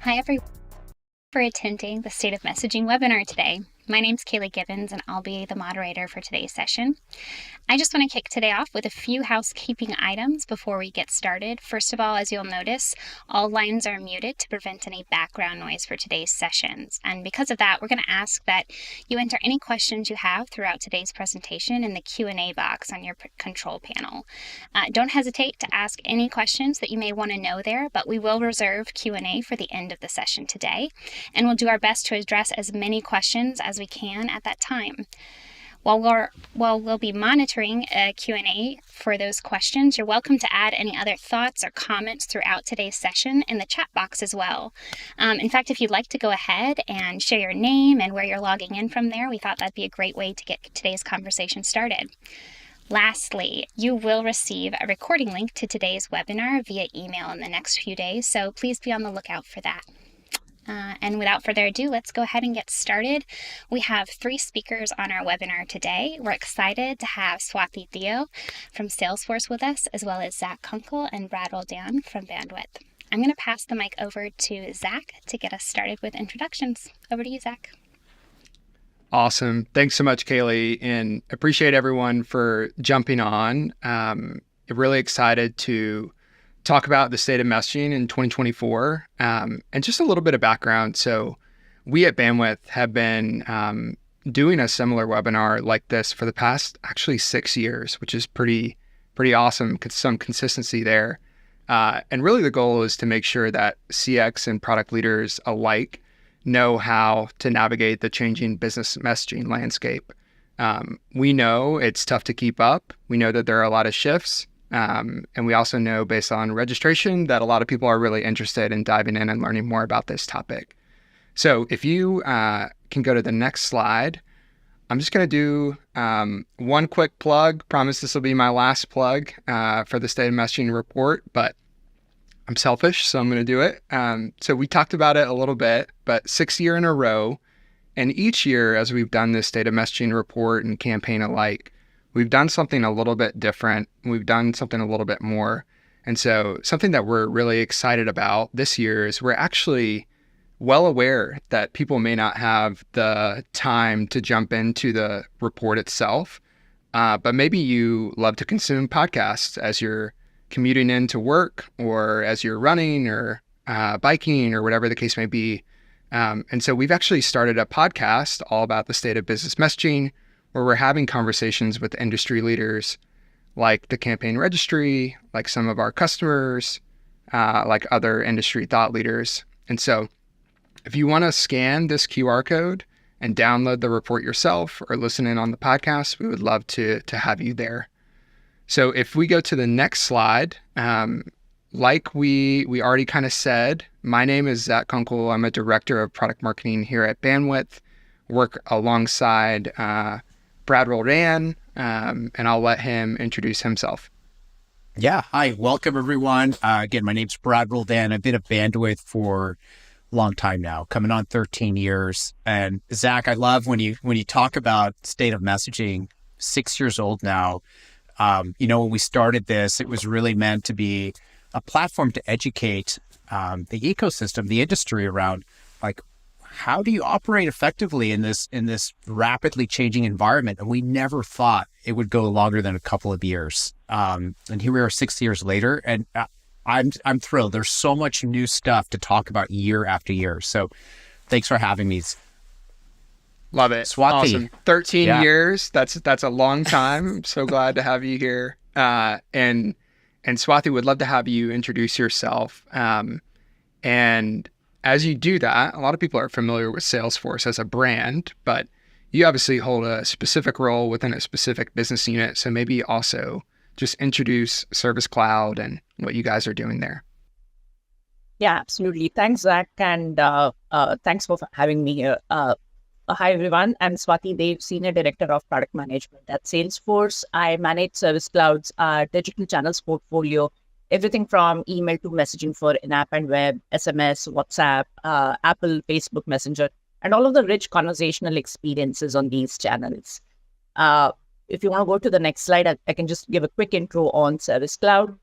Hi, everyone, for attending the State of Messaging webinar today. My name's Kaylee Gibbons, and I'll be the moderator for today's session. I just want to kick today off with a few housekeeping items before we get started. First of all, as you'll notice, all lines are muted to prevent any background noise for today's sessions. And because of that, we're going to ask that you enter any questions you have throughout today's presentation in the Q&A box on your control panel. Don't hesitate to ask any questions that you may want to know there, but we will reserve Q&A for the end of the session today, and we'll do our best to address as many questions as we can at that time. While we'll be monitoring a Q&A for those questions, you're welcome to add any other thoughts or comments throughout today's session in the chat box as well. In fact, if you'd like to go ahead and share your name and where you're logging in from there, we thought that'd be a great way to get today's conversation started. Lastly, you will receive a recording link to today's webinar via email in the next few days, so please be on the lookout for that. And without further ado, let's go ahead and get started. We have 3 speakers on our webinar today. We're excited to have Swati Deo from Salesforce with us, as well as Zach Kunkel and Brad Roldan from Bandwidth. I'm going to pass the mic over to Zach to get us started with introductions. Over to you, Zach. Awesome. Thanks so much, Kaylee, and appreciate everyone for jumping on. Really excited to talk about the state of messaging in 2024, and just a little bit of background. So we at Bandwidth have been doing a similar webinar like this for the past actually 6 years, which is pretty awesome. Some consistency there. And really the goal is to make sure that CX and product leaders alike know how to navigate the changing business messaging landscape. We know it's tough to keep up. We know that there are a lot of shifts. And we also know based on registration that a lot of people are really interested in diving in and learning more about this topic. So if you can go to the next slide, I'm just going to do one quick plug. Promise this will be my last plug for the State of Messaging report, but I'm selfish, so I'm going to do it. So we talked about it a little bit, but 6th year in a row. And each year, as we've done this State of Messaging report and campaign alike, we've done something a little bit different. We've done something a little bit more. And so something that we're really excited about this year is we're actually well aware that people may not have the time to jump into the report itself, but maybe you love to consume podcasts as you're commuting into work or as you're running or biking or whatever the case may be. And so we've actually started a podcast all about the state of business messaging, where we're having conversations with industry leaders like the campaign registry, like some of our customers, like other industry thought leaders. And so if you want to scan this QR code and download the report yourself or listen in on the podcast, we would love to have you there. So if we go to the next slide, like we already kind of said, my name is Zach Kunkel. I'm a director of product marketing here at Bandwidth, work alongside Brad Roldan, and I'll let him introduce himself. Yeah. Hi. Welcome, everyone. Again, my name's Brad Roldan. I've been at Bandwidth for a long time now, coming on 13 years. And Zach, I love when you talk about state of messaging, 6 years old now. When we started this, it was really meant to be a platform to educate the ecosystem, the industry around, like, how do you operate effectively in this rapidly changing environment? And we never thought it would go longer than a couple of years. And here we are 6 years later, and I'm thrilled. There's so much new stuff to talk about year after year. So thanks for having me. Love it. Swati. Awesome. 13 years. That's a long time. I'm so glad to have you here. And Swati, would love to have you introduce yourself. And as you do that, a lot of people are familiar with Salesforce as a brand, but you obviously hold a specific role within a specific business unit. So maybe also just introduce Service Cloud and what you guys are doing there. Yeah, absolutely. Thanks, Zach. And thanks for having me here. Hi, everyone. I'm Swati Deo, Senior Director of Product Management at Salesforce. I manage Service Cloud's digital channels portfolio, everything from email to messaging for in-app and web, SMS, WhatsApp, Apple, Facebook Messenger, and all of the rich conversational experiences on these channels. If you want to go to the next slide, I can just give a quick intro on Service Cloud.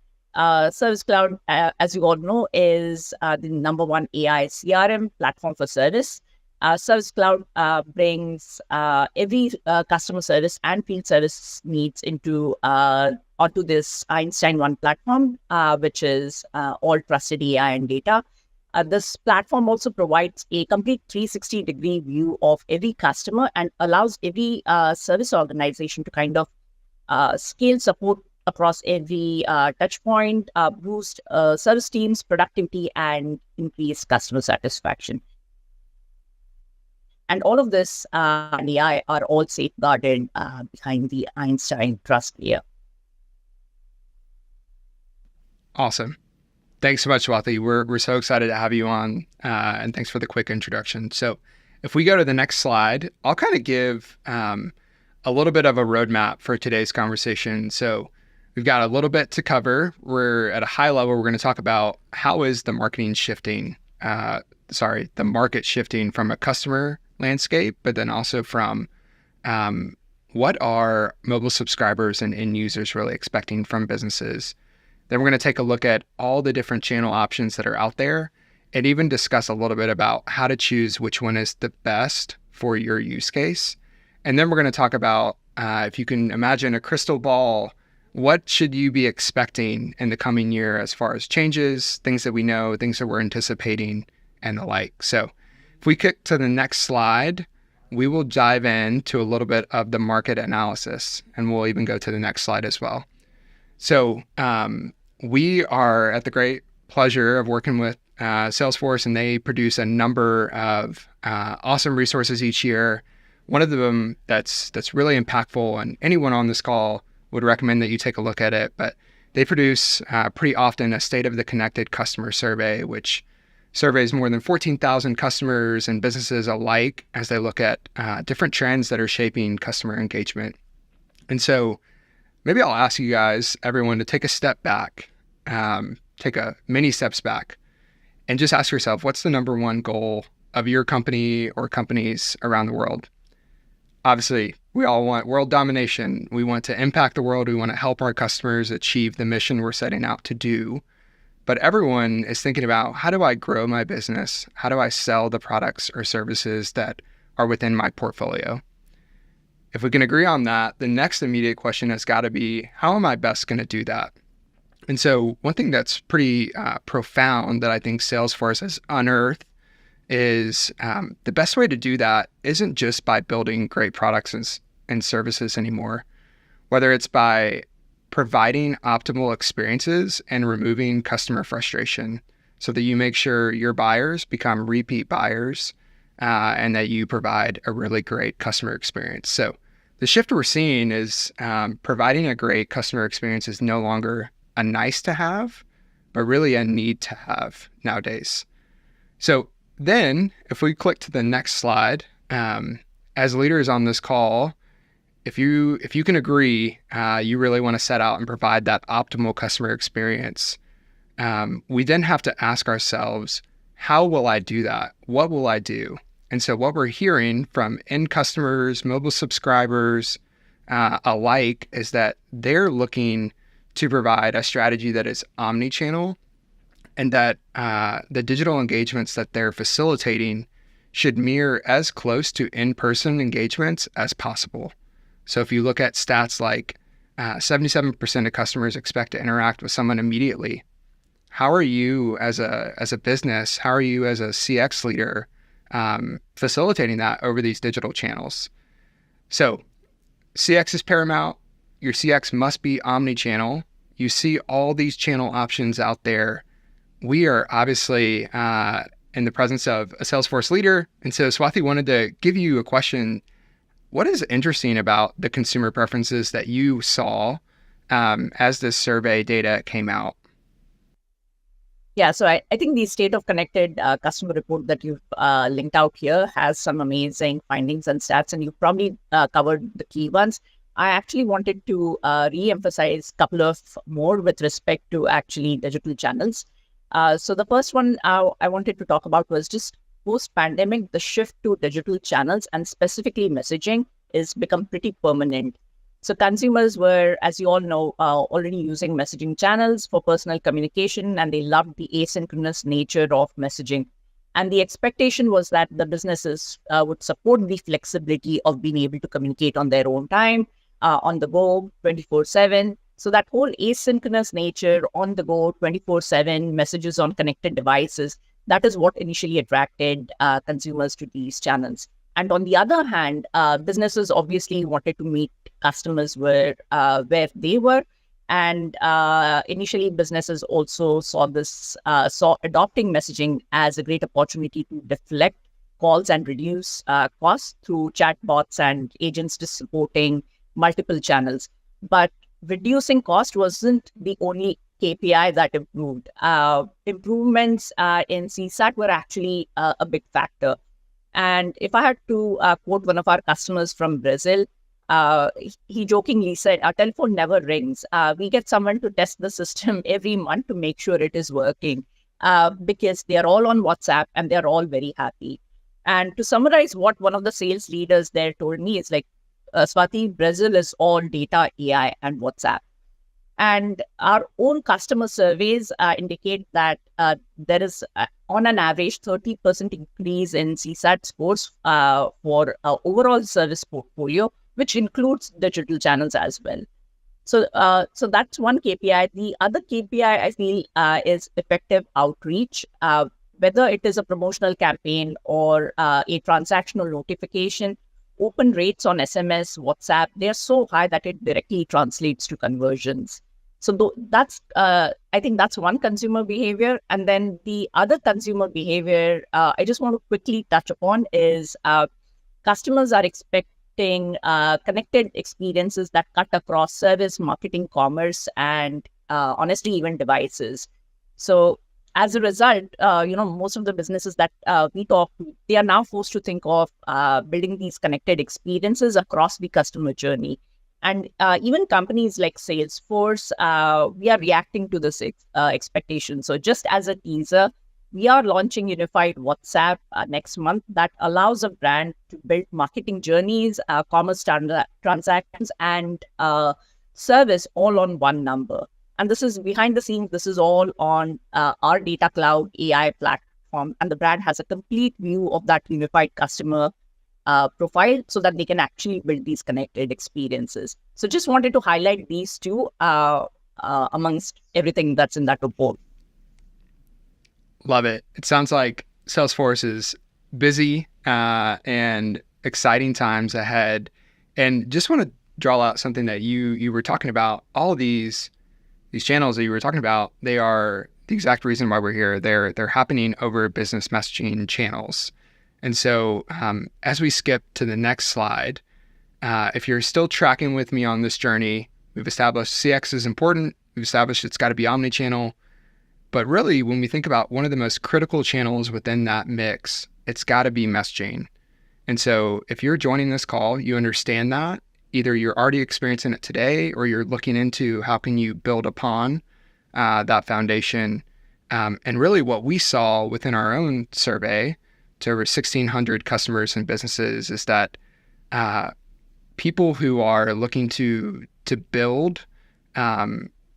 Service Cloud, as you all know, is the number one AI CRM platform for service. Service Cloud brings every customer service and field service needs onto this Einstein One platform, which is all trusted AI and data. This platform also provides a complete 360-degree view of every customer and allows every service organization to kind of scale support across every touch point, boost service teams' productivity, and increase customer satisfaction. And all of this and AI are all safeguarded behind the Einstein trust layer. Awesome. Thanks so much, Swati. We're so excited to have you on, and thanks for the quick introduction. So if we go to the next slide, I'll kind of give a little bit of a roadmap for today's conversation. So we've got a little bit to cover. We're at a high level. We're going to talk about how is the marketing shifting, the market shifting from a customer landscape, but then also from what are mobile subscribers and end users really expecting from businesses. Then we're going to take a look at all the different channel options that are out there and even discuss a little bit about how to choose which one is the best for your use case. And then we're going to talk about, if you can imagine a crystal ball, what should you be expecting in the coming year as far as changes, things that we know, things that we're anticipating, and the like. So if we kick to the next slide, we will dive into a little bit of the market analysis, and we'll even go to the next slide as well. So we are at the great pleasure of working with Salesforce, and they produce a number of awesome resources each year. One of them that's really impactful, and anyone on this call would recommend that you take a look at it, but they produce pretty often a State of the Connected Customer Survey, which surveys more than 14,000 customers and businesses alike as they look at different trends that are shaping customer engagement. And so maybe I'll ask you guys, everyone, to take a step back, take a many steps back, and just ask yourself, what's the number one goal of your company or companies around the world? Obviously, we all want world domination. We want to impact the world. We want to help our customers achieve the mission we're setting out to do. But everyone is thinking about, how do I grow my business? How do I sell the products or services that are within my portfolio? If we can agree on that, the next immediate question has got to be, how am I best going to do that? And so one thing that's pretty profound that I think Salesforce has unearthed is the best way to do that isn't just by building great products and services anymore, whether it's by providing optimal experiences and removing customer frustration so that you make sure your buyers become repeat buyers and that you provide a really great customer experience. So the shift we're seeing is providing a great customer experience is no longer a nice to have, but really a need to have nowadays. So then if we click to the next slide, as leaders on this call, if you can agree, you really want to set out and provide that optimal customer experience. We then have to ask ourselves, how will I do that? What will I do? And so what we're hearing from end customers, mobile subscribers alike is that they're looking to provide a strategy that is omni-channel, and that the digital engagements that they're facilitating should mirror as close to in-person engagements as possible. So if you look at stats like 77% of customers expect to interact with someone immediately, how are you as a business, how are you as a CX leader facilitating that over these digital channels? So CX is paramount. Your CX must be omni-channel. You see all these channel options out there. We are obviously in the presence of a Salesforce leader. And so Swati wanted to give you a question. What is interesting about the consumer preferences that you saw as this survey data came out? Yeah, so I think the State of Connected Customer Report that you've linked out here has some amazing findings and stats, and you've probably covered the key ones. I actually wanted to re-emphasize a couple of more with respect to actually digital channels. So the first one I wanted to talk about was just post-pandemic, the shift to digital channels and specifically messaging is become pretty permanent. So consumers were, as you all know, already using messaging channels for personal communication, and they loved the asynchronous nature of messaging. And the expectation was that the businesses would support the flexibility of being able to communicate on their own time, on the go, 24/7. So that whole asynchronous nature, on the go, 24/7, messages on connected devices, that is what initially attracted consumers to these channels. And on the other hand, businesses obviously wanted to meet customers where they were. And initially, businesses also saw adopting messaging as a great opportunity to deflect calls and reduce costs through chatbots and agents just supporting multiple channels. But reducing cost wasn't the only KPI that improved. Improvements in CSAT were actually a big factor. And if I had to quote one of our customers from Brazil, he jokingly said, "Our telephone never rings. We get someone to test the system every month to make sure it is working because they are all on WhatsApp and they're all very happy." And to summarize what one of the sales leaders there told me is like, Swati, Brazil is all data, AI, and WhatsApp. And our own customer surveys indicate that there is, on an average, 30% increase in CSAT scores for overall service portfolio, which includes digital channels as well. So that's one KPI. The other KPI I feel is effective outreach, whether it is a promotional campaign or a transactional notification. Open rates on SMS, WhatsApp, they're so high that it directly translates to conversions. So that's, I think that's one consumer behavior. And then the other consumer behavior I just want to quickly touch upon is customers are expecting connected experiences that cut across service, marketing, commerce, and honestly, even devices. So as a result, most of the businesses that we talk to, they are now forced to think of building these connected experiences across the customer journey. And even companies like Salesforce, we are reacting to this expectation. So just as a teaser, we are launching unified WhatsApp next month that allows a brand to build marketing journeys, commerce transactions, and service all on one number. And this is behind the scenes. This is all on our data cloud AI platform. And the brand has a complete view of that unified customer profile so that they can actually build these connected experiences. So just wanted to highlight these two amongst everything that's in that report. Love it. It sounds like Salesforce is busy and exciting times ahead. And just want to draw out something that you were talking about. All of these channels that you were talking about, they are the exact reason why we're here. They're happening over business messaging channels. And so as we skip to the next slide, if you're still tracking with me on this journey, we've established CX is important. We've established it's got to be omnichannel. But really, when we think about one of the most critical channels within that mix, it's got to be messaging. And so if you're joining this call, you understand that. Either you're already experiencing it today or you're looking into how can you build upon that foundation. And really what we saw within our own survey to over 1,600 customers and businesses is that people who are looking to build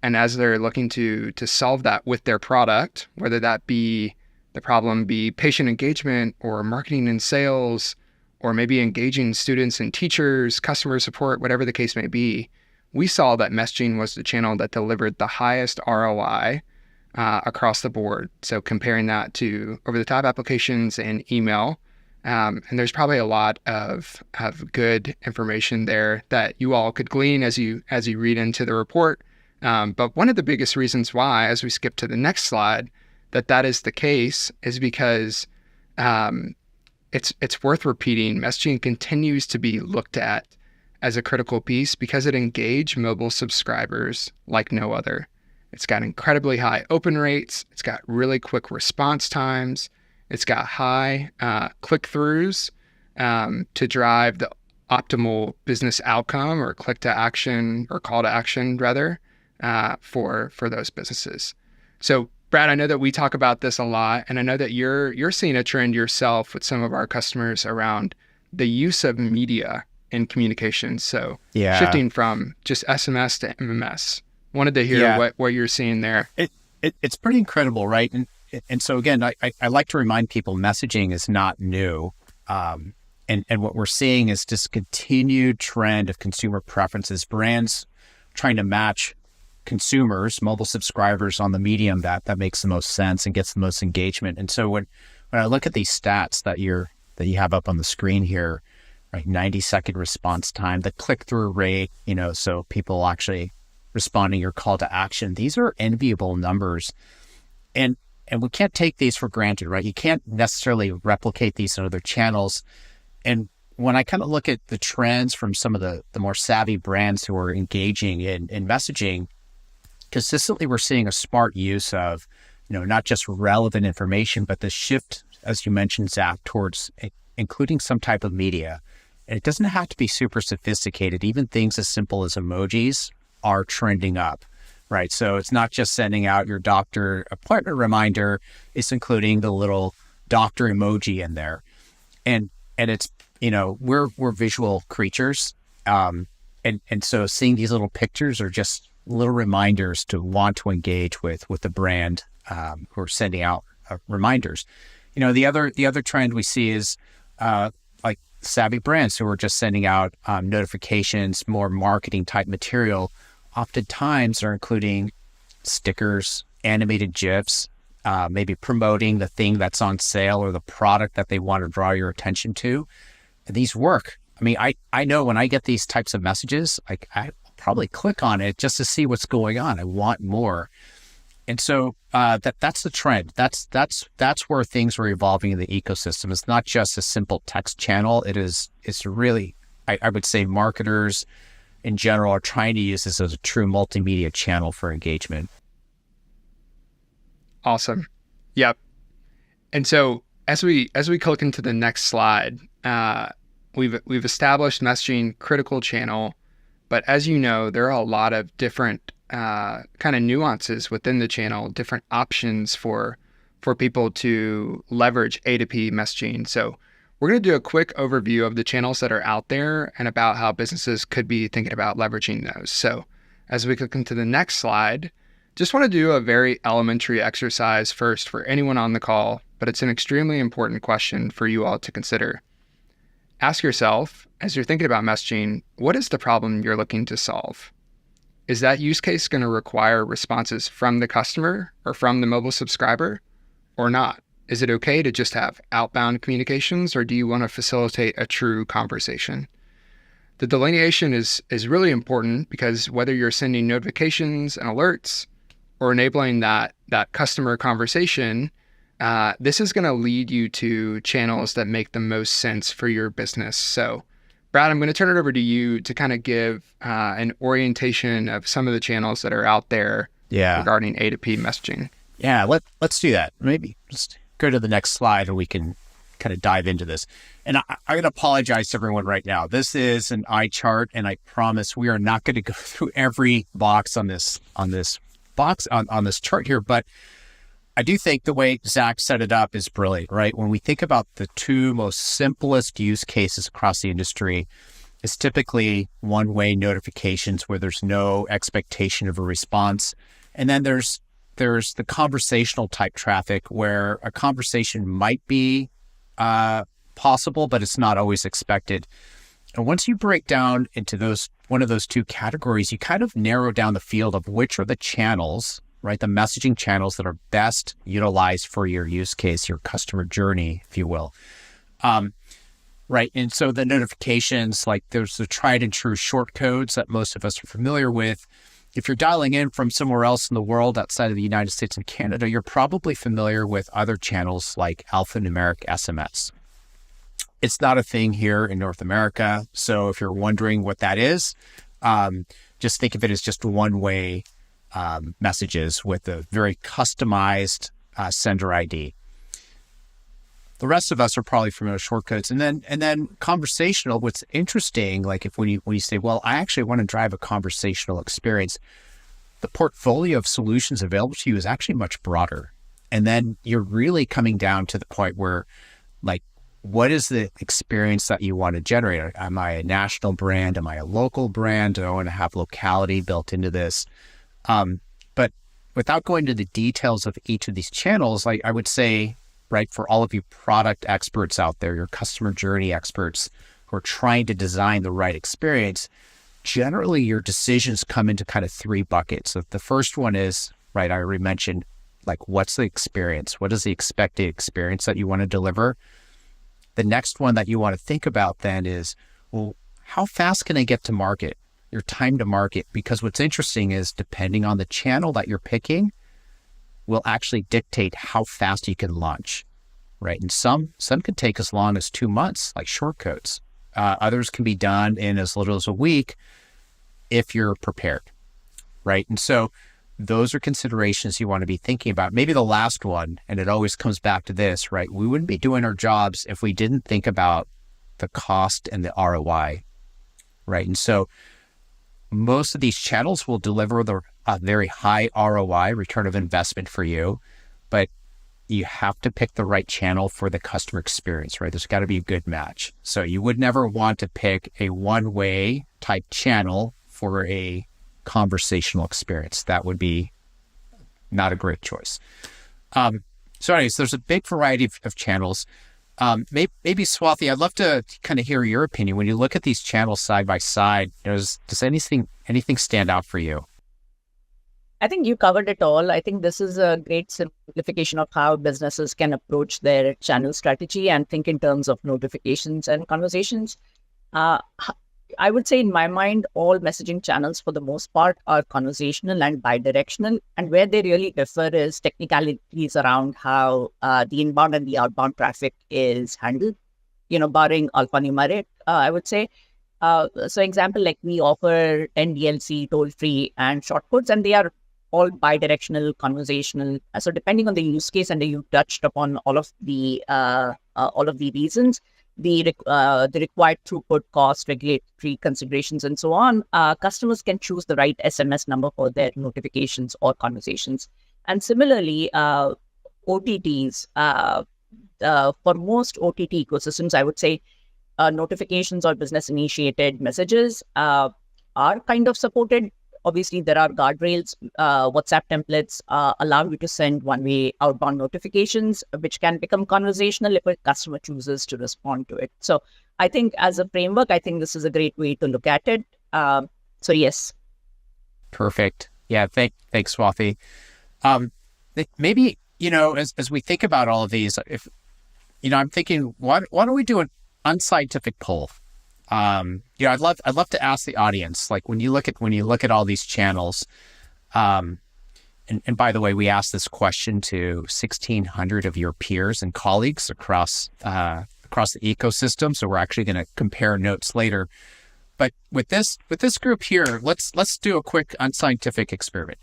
and as they're looking to solve that with their product, whether that be the problem be patient engagement or marketing and sales, or maybe engaging students and teachers, customer support, whatever the case may be, we saw that messaging was the channel that delivered the highest ROI across the board. So comparing that to over-the-top applications and email, and there's probably a lot of good information there that you all could glean as you read into the report. But one of the biggest reasons why, as we skip to the next slide, that is the case is because it's worth repeating. Messaging continues to be looked at as a critical piece because it engaged mobile subscribers like no other. It's got incredibly high open rates. It's got really quick response times. It's got high click-throughs to drive the optimal business outcome or click to action or call to action rather for those businesses. So Brad, I know that we talk about this a lot, and I know that you're seeing a trend yourself with some of our customers around the use of media in communications. So Yeah. shifting from just SMS to MMS. Wanted to hear what you're seeing there. It's pretty incredible, right? And so again, I like to remind people messaging is not new. And what we're seeing is this continued trend of consumer preferences, brands trying to match consumers, mobile subscribers on the medium that makes the most sense and gets the most engagement. And so when I look at these stats that you have up on the screen here, right, 90-second response time, the click-through rate, so people actually responding your call to action, these are enviable numbers. And we can't take these for granted, right? You can't necessarily replicate these in other channels. And when I kind of look at the trends from some of the more savvy brands who are engaging in messaging, consistently we're seeing a smart use of, not just relevant information, but the shift, as you mentioned, Zach, towards including some type of media. And it doesn't have to be super sophisticated. Even things as simple as emojis are trending up, right? So it's not just sending out your doctor appointment reminder, it's including the little doctor emoji in there. And it's, we're visual creatures. And so seeing these little pictures are just little reminders to want to engage with the brand who are sending out reminders. The other trend we see is like savvy brands who are just sending out notifications, more marketing type material, oftentimes are including stickers, animated GIFs, maybe promoting the thing that's on sale or the product that they want to draw your attention to. And these work. I mean, I know when I get these types of messages, I probably click on it just to see what's going on. I want more. And so that's the trend. That's where things are evolving in the ecosystem. It's not just a simple text channel. It's really, I would say marketers in general are trying to use this as a true multimedia channel for engagement. Awesome. Yep. And so as we click into the next slide, we've established messaging critical channel, but as you know, there are a lot of different kind of nuances within the channel, different options for people to leverage A2P messaging. So we're going to do a quick overview of the channels that are out there and about how businesses could be thinking about leveraging those. So as we click into the next slide, just want to do a very elementary exercise first for anyone on the call, but it's an extremely important question for you all to consider. Ask yourself, as you're thinking about messaging, what is the problem you're looking to solve? Is that use case going to require responses from the customer or from the mobile subscriber or not? Is it okay to just have outbound communications, or do you want to facilitate a true conversation? The delineation is really important because whether you're sending notifications and alerts or enabling that customer conversation, this is going to lead you to channels that make the most sense for your business. So, Brad, I'm going to turn it over to you to kind of give an orientation of some of the channels that are out there regarding A2P messaging. Yeah, let's do that. Maybe just go to the next slide and we can kind of dive into this. And I'm going to apologize to everyone right now. This is an eye chart, and I promise we are not going to go through every box on this chart here. But I do think the way Zach set it up is brilliant, right? When we think about the two most simplest use cases across the industry, it's typically one-way notifications where there's no expectation of a response. And then there's the conversational type traffic where a conversation might be possible, but it's not always expected. And once you break down into one of those two categories, you kind of narrow down the field of which are the channels, right? The messaging channels that are best utilized for your use case, your customer journey, if you will. Right. And so the notifications, like there's the tried and true short codes that most of us are familiar with. If you're dialing in from somewhere else in the world outside of the United States and Canada, you're probably familiar with other channels like alphanumeric SMS. It's not a thing here in North America. So if you're wondering what that is, just think of it as just one-way messages with a very customized sender ID. The rest of us are probably familiar with shortcodes. And then conversational, what's interesting, like when you say, well, I actually want to drive a conversational experience, the portfolio of solutions available to you is actually much broader. And then you're really coming down to the point where like what is the experience that you want to generate? Am I a national brand? Am I a local brand? Do I want to have locality built into this? But without going to the details of each of these channels, like I would say, right, for all of you product experts out there, your customer journey experts who are trying to design the right experience, generally your decisions come into kind of three buckets. So the first one is, right, I already mentioned, like, what's the experience? What is the expected experience that you want to deliver? The next one that you want to think about then is, well, how fast can I get to market? Your time to market. Because what's interesting is depending on the channel that you're picking will actually dictate how fast you can launch, right? And some could take as long as 2 months, like shortcodes. Others can be done in as little as a week if you're prepared, right? And so those are considerations you want to be thinking about. Maybe the last one, and it always comes back to this, right? We wouldn't be doing our jobs if we didn't think about the cost and the ROI, right? And so most of these channels will deliver a very high ROI, return of investment for you, but you have to pick the right channel for the customer experience, right? There's got to be a good match. So you would never want to pick a one-way type channel for a conversational experience. That would be not a great choice. So anyways, there's a big variety of channels. Maybe Swati, I'd love to kind of hear your opinion. When you look at these channels side by side, does anything stand out for you? I think you covered it all. I think this is a great simplification of how businesses can approach their channel strategy and think in terms of notifications and conversations. I would say in my mind, all messaging channels for the most part are conversational and bidirectional. And where they really differ is technicalities around how the inbound and the outbound traffic is handled, barring alphanumeric, I would say. So example, like we offer NDLC, toll-free, and shortcodes, and they are all bidirectional, conversational. So depending on the use case, and you touched upon all of the reasons, the required throughput, cost, regulatory considerations, and so on, customers can choose the right SMS number for their notifications or conversations. And similarly, OTTs, for most OTT ecosystems, I would say notifications or business-initiated messages are kind of supported. Obviously, there are guardrails. WhatsApp templates allow you to send one-way outbound notifications, which can become conversational if a customer chooses to respond to it. So I think as a framework, I think this is a great way to look at it. So yes. Perfect. Yeah. Thanks, Swati. Maybe, as we think about all of these, if, I'm thinking, why don't we do an unscientific poll? I'd love to ask the audience, like when you look at all these channels, and by the way, we asked this question to 1,600 of your peers and colleagues across the ecosystem. So we're actually going to compare notes later. But with this group here, let's do a quick unscientific experiment.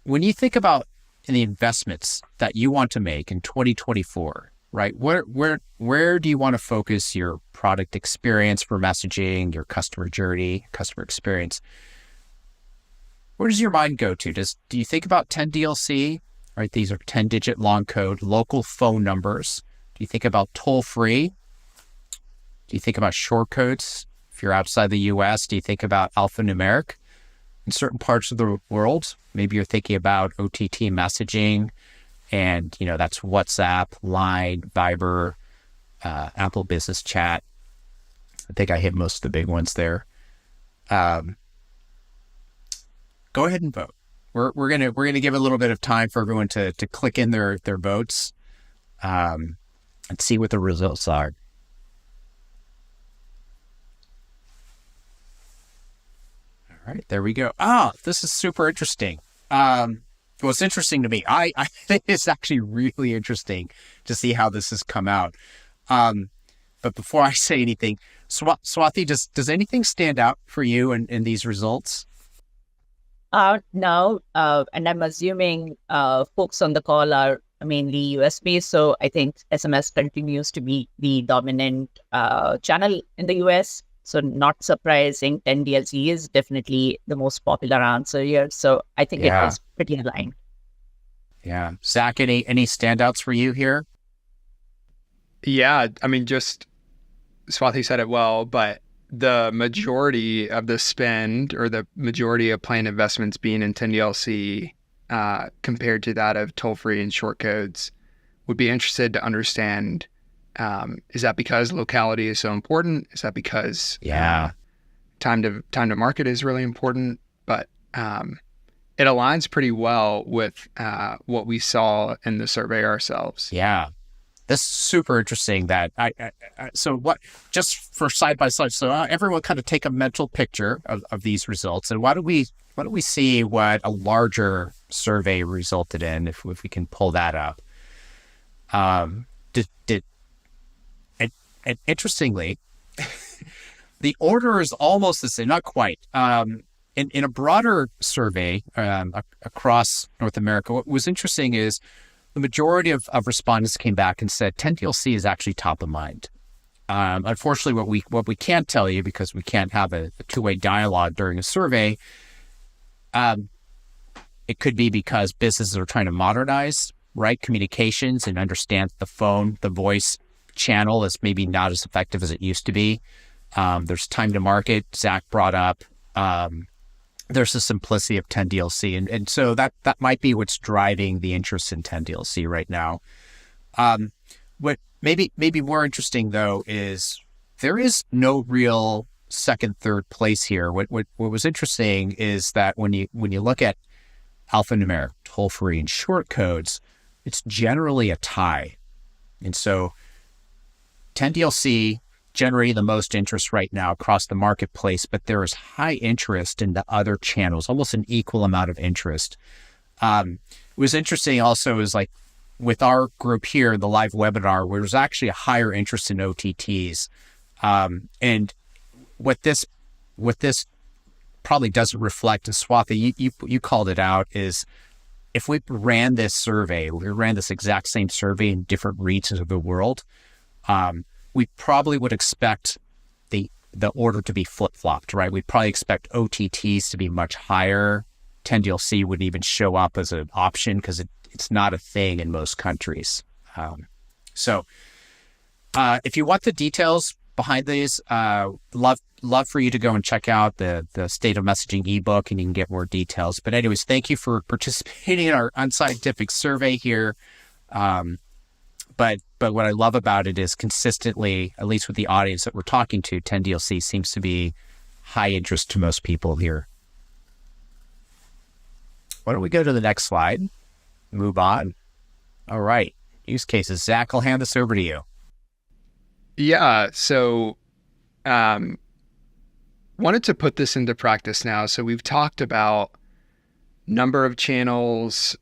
When you think about the investments that you want to make in 2024, right? Where do you want to focus your product experience for messaging, your customer journey, customer experience? Where does your mind go to? Do you think about 10DLC, right? These are 10-digit long code, local phone numbers. Do you think about toll-free? Do you think about shortcodes? If you're outside the US, do you think about alphanumeric? In certain parts of the world, maybe you're thinking about OTT messaging, and, that's WhatsApp, Line, Viber, Apple Business Chat. I think I hit most of the big ones there. Go ahead and vote. We're gonna give a little bit of time for everyone to click in their votes, and see what the results are. All right, there we go. This is super interesting. What's interesting to me, I think it's actually really interesting to see how this has come out. But before I say anything, Swati, does anything stand out for you in these results? No, and I'm assuming folks on the call are mainly US based. So I think SMS continues to be the dominant channel in the US. So not surprising, 10DLC is definitely the most popular answer here. So I think it was pretty aligned. Yeah. Zach, any standouts for you here? Yeah, I mean, just Swati said it well, but the majority of the spend or the majority of planned investments being in 10DLC compared to that of toll-free and short codes, would be interested to understand, is that because locality is so important? Is that because time to market is really important? But it aligns pretty well with what we saw in the survey ourselves. Yeah. That's super interesting that so what, just for side by side, so everyone kind of take a mental picture of these results, and why don't we see what a larger survey resulted in, if we can pull that up. And interestingly, the order is almost the same, not quite. In a broader survey across North America, what was interesting is the majority of respondents came back and said 10DLC is actually top of mind. Unfortunately, what we can't tell you, because we can't have a two-way dialogue during a survey, it could be because businesses are trying to modernize, right, communications and understand the voice channel is maybe not as effective as it used to be. There's time to market, Zach brought up. There's the simplicity of 10DLC. And so that might be what's driving the interest in 10DLC right now. What maybe more interesting, though, is there is no real second, third place here. What was interesting is that when you look at alphanumeric, toll-free, and short codes, it's generally a tie. And so 10DLC generating the most interest right now across the marketplace, but there is high interest in the other channels, almost an equal amount of interest. It was interesting also is like with our group here, the live webinar, where there's actually a higher interest in OTTs. And what this probably doesn't reflect, is Swati, you called it out, is if we ran this exact same survey in different regions of the world, we probably would expect the order to be flip-flopped, right? We'd probably expect OTTs to be much higher. 10DLC wouldn't even show up as an option because it's not a thing in most countries. So if you want the details behind these, love for you to go and check out the State of Messaging ebook, and you can get more details. But anyways, thank you for participating in our unscientific survey here. But what I love about it is consistently, at least with the audience that we're talking to, 10DLC seems to be high interest to most people here. Why don't we go to the next slide? Move on. All right. Use cases. Zach, I'll hand this over to you. Yeah. So wanted to put this into practice now. So we've talked about number of channels.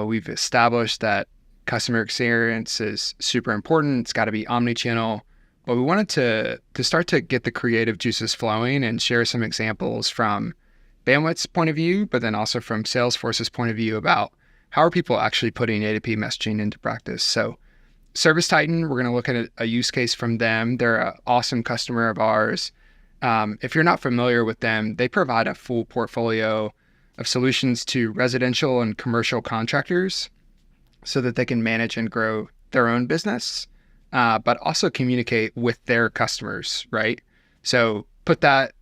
We've established that customer experience is super important. It's got to be omni-channel. But we wanted to start to get the creative juices flowing and share some examples from Bandwidth's point of view, but then also from Salesforce's point of view about how are people actually putting A2P messaging into practice. So ServiceTitan, we're going to look at a use case from them. They're an awesome customer of ours. If you're not familiar with them, they provide a full portfolio of solutions to residential and commercial contractors so that they can manage and grow their own business, but also communicate with their customers, right? So put that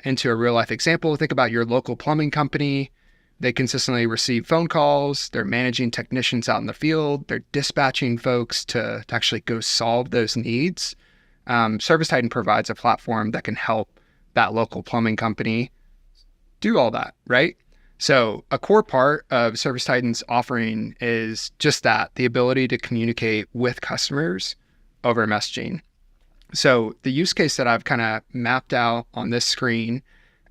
into a real life example. Think about your local plumbing company. They consistently receive phone calls. They're managing technicians out in the field. They're dispatching folks to actually go solve those needs. ServiceTitan provides a platform that can help that local plumbing company do all that, right? So a core part of ServiceTitan's offering is just that, the ability to communicate with customers over messaging. So the use case that I've kind of mapped out on this screen,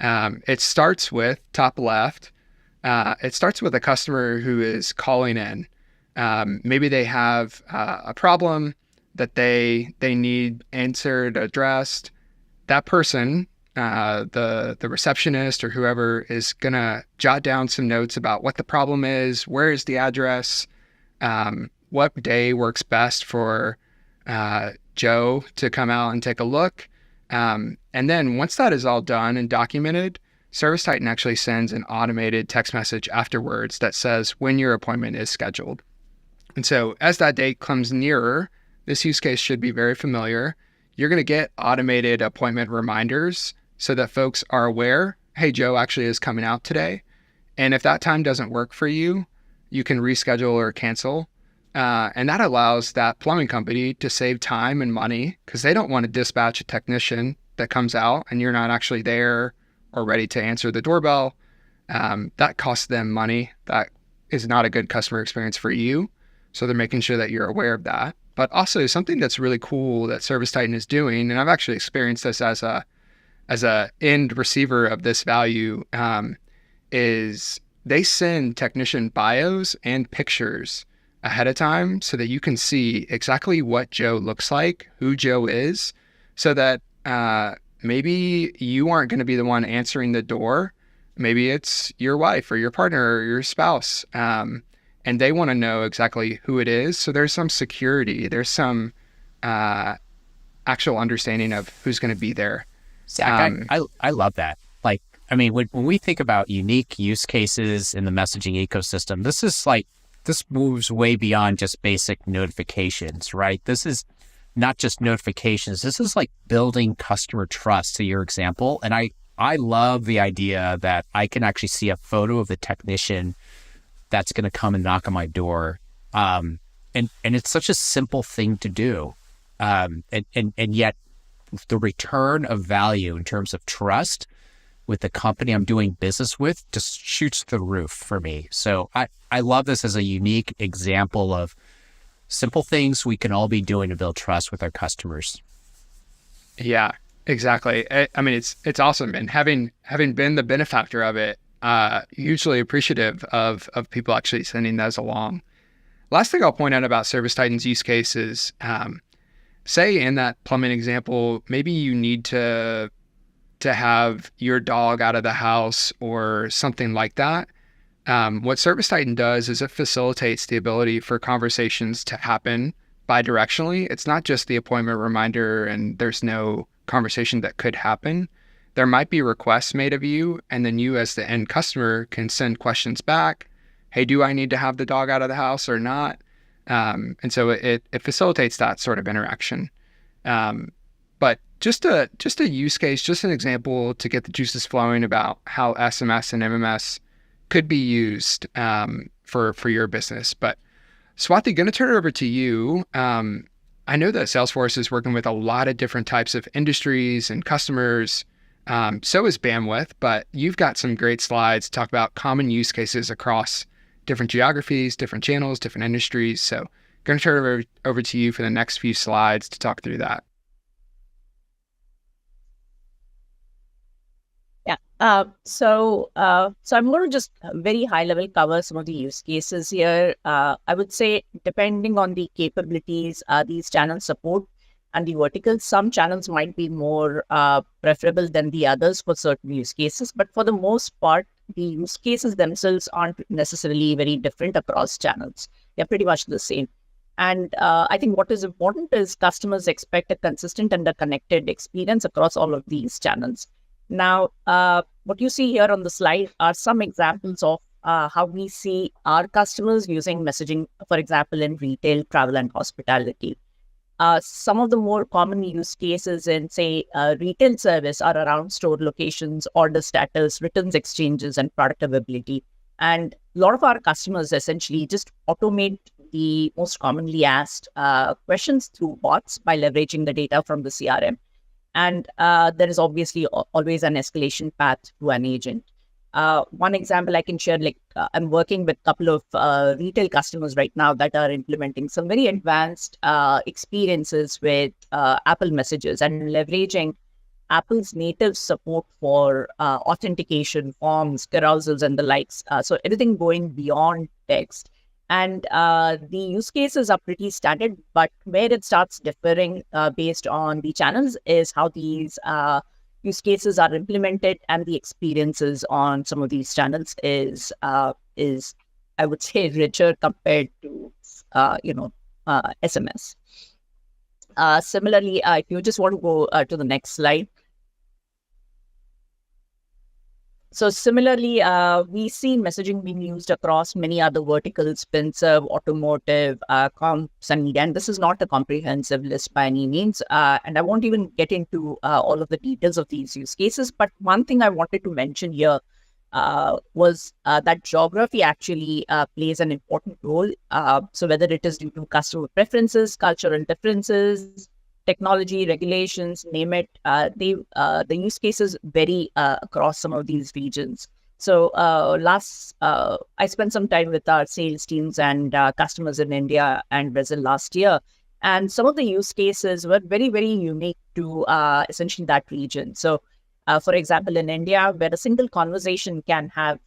it starts with top left. It starts with a customer who is calling in. Maybe they have a problem that they need answered, addressed. That person, the receptionist or whoever, is going to jot down some notes about what the problem is, where is the address, what day works best for Joe to come out and take a look. And then once that is all done and documented, ServiceTitan actually sends an automated text message afterwards that says when your appointment is scheduled. And so as that date comes nearer, this use case should be very familiar. You're going to get automated appointment reminders so that folks are aware, hey, Joe actually is coming out today. And if that time doesn't work for you, you can reschedule or cancel. And that allows that plumbing company to save time and money because they don't want to dispatch a technician that comes out and you're not actually there or ready to answer the doorbell. That costs them money. That is not a good customer experience for you. So they're making sure that you're aware of that. But also something that's really cool that ServiceTitan is doing, and I've actually experienced this as a end receiver of this value, is they send technician bios and pictures ahead of time so that you can see exactly what Joe looks like, who Joe is, so that maybe you aren't going to be the one answering the door. Maybe it's your wife or your partner or your spouse. And they want to know exactly who it is. So there's some security. There's some actual understanding of who's going to be there. Zach, I love that. Like, I mean, when we think about unique use cases in the messaging ecosystem, this moves way beyond just basic notifications, right? This is not just notifications. This is like building customer trust, to your example. And I love the idea that I can actually see a photo of the technician that's going to come and knock on my door. And it's such a simple thing to do. And yet the return of value in terms of trust with the company I'm doing business with just shoots through the roof for me. So I love this as a unique example of simple things we can all be doing to build trust with our customers. Yeah, exactly. I mean, it's awesome. And having been the benefactor of it, hugely appreciative of people actually sending those along. Last thing I'll point out about ServiceTitan's use cases, say in that plumbing example, maybe you need to have your dog out of the house or something like that. What ServiceTitan does is it facilitates the ability for conversations to happen bidirectionally. It's not just the appointment reminder and there's no conversation that could happen. There might be requests made of you, and then you as the end customer can send questions back. Hey, do I need to have the dog out of the house or not? And so it facilitates that sort of interaction. But just a use case, just an example to get the juices flowing about how SMS and MMS could be used for your business. But Swati, going to turn it over to you. I know that Salesforce is working with a lot of different types of industries and customers. So is Bandwidth, but you've got some great slides to talk about common use cases across different geographies, different channels, different industries. So going to turn it over to you for the next few slides to talk through that. Yeah. So I'm going to just very high level cover some of the use cases here. I would say depending on the capabilities these channels support and the verticals, some channels might be more preferable than the others for certain use cases. But for the most part, the use cases themselves aren't necessarily very different across channels. They're pretty much the same. And I think what is important is customers expect a consistent and a connected experience across all of these channels. Now, what you see here on the slide are some examples of how we see our customers using messaging, for example, in retail, travel, and hospitality. Some of the more common use cases in, say, retail service are around store locations, order status, returns exchanges, and product availability. And a lot of our customers essentially just automate the most commonly asked questions through bots by leveraging the data from the CRM. And there is obviously always an escalation path to an agent. One example I can share, I'm working with a couple of retail customers right now that are implementing some very advanced experiences with Apple Messages and leveraging Apple's native support for authentication, forms, carousels, and the likes. So everything going beyond text. And the use cases are pretty standard, but where it starts differing based on the channels is how these use cases are implemented, and the experiences on some of these channels is I would say richer compared to SMS. Similarly, if you just want to go to the next slide. So similarly, we see messaging being used across many other verticals, FinServe, automotive, comms, and media. And this is not a comprehensive list by any means. And I won't even get into all of the details of these use cases. But one thing I wanted to mention here was that geography actually plays an important role. So whether it is due to customer preferences, cultural differences, technology, regulations, name it, the use cases vary across some of these regions. So I spent some time with our sales teams and customers in India and Brazil last year. And some of the use cases were very, very unique to essentially that region. So for example, in India, where a single conversation can have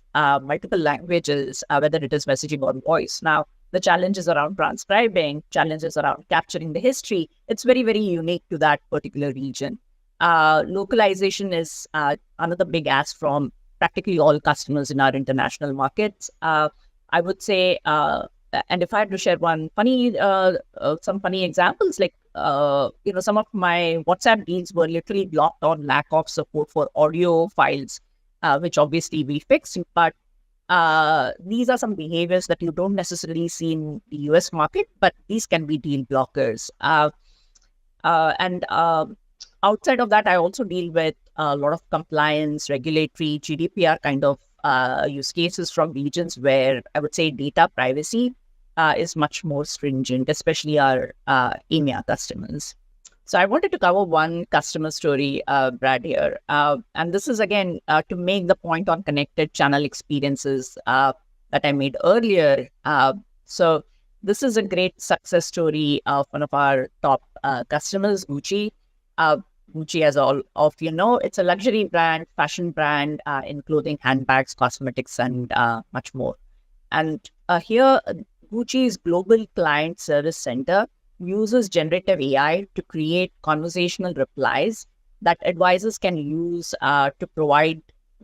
multiple languages, whether it is messaging or voice. Now, the challenges around transcribing, challenges around capturing the history, it's very, very unique to that particular region. Localization is another big ask from practically all customers in our international markets. I would say, and if I had to share some funny examples, like, some of my WhatsApp deals were literally blocked on lack of support for audio files, which obviously we fixed, but these are some behaviors that you don't necessarily see in the US market, but these can be deal blockers. And outside of that, I also deal with a lot of compliance, regulatory, GDPR kind of use cases from regions where I would say data privacy is much more stringent, especially our EMEA customers. So I wanted to cover one customer story, Brad, here. And this is, again, to make the point on connected channel experiences that I made earlier. So this is a great success story of one of our top customers, Gucci. Gucci, as all of you know, it's a luxury brand, fashion brand in clothing, handbags, cosmetics, and much more. And here, Gucci's global client service center uses generative AI to create conversational replies that advisors can use to provide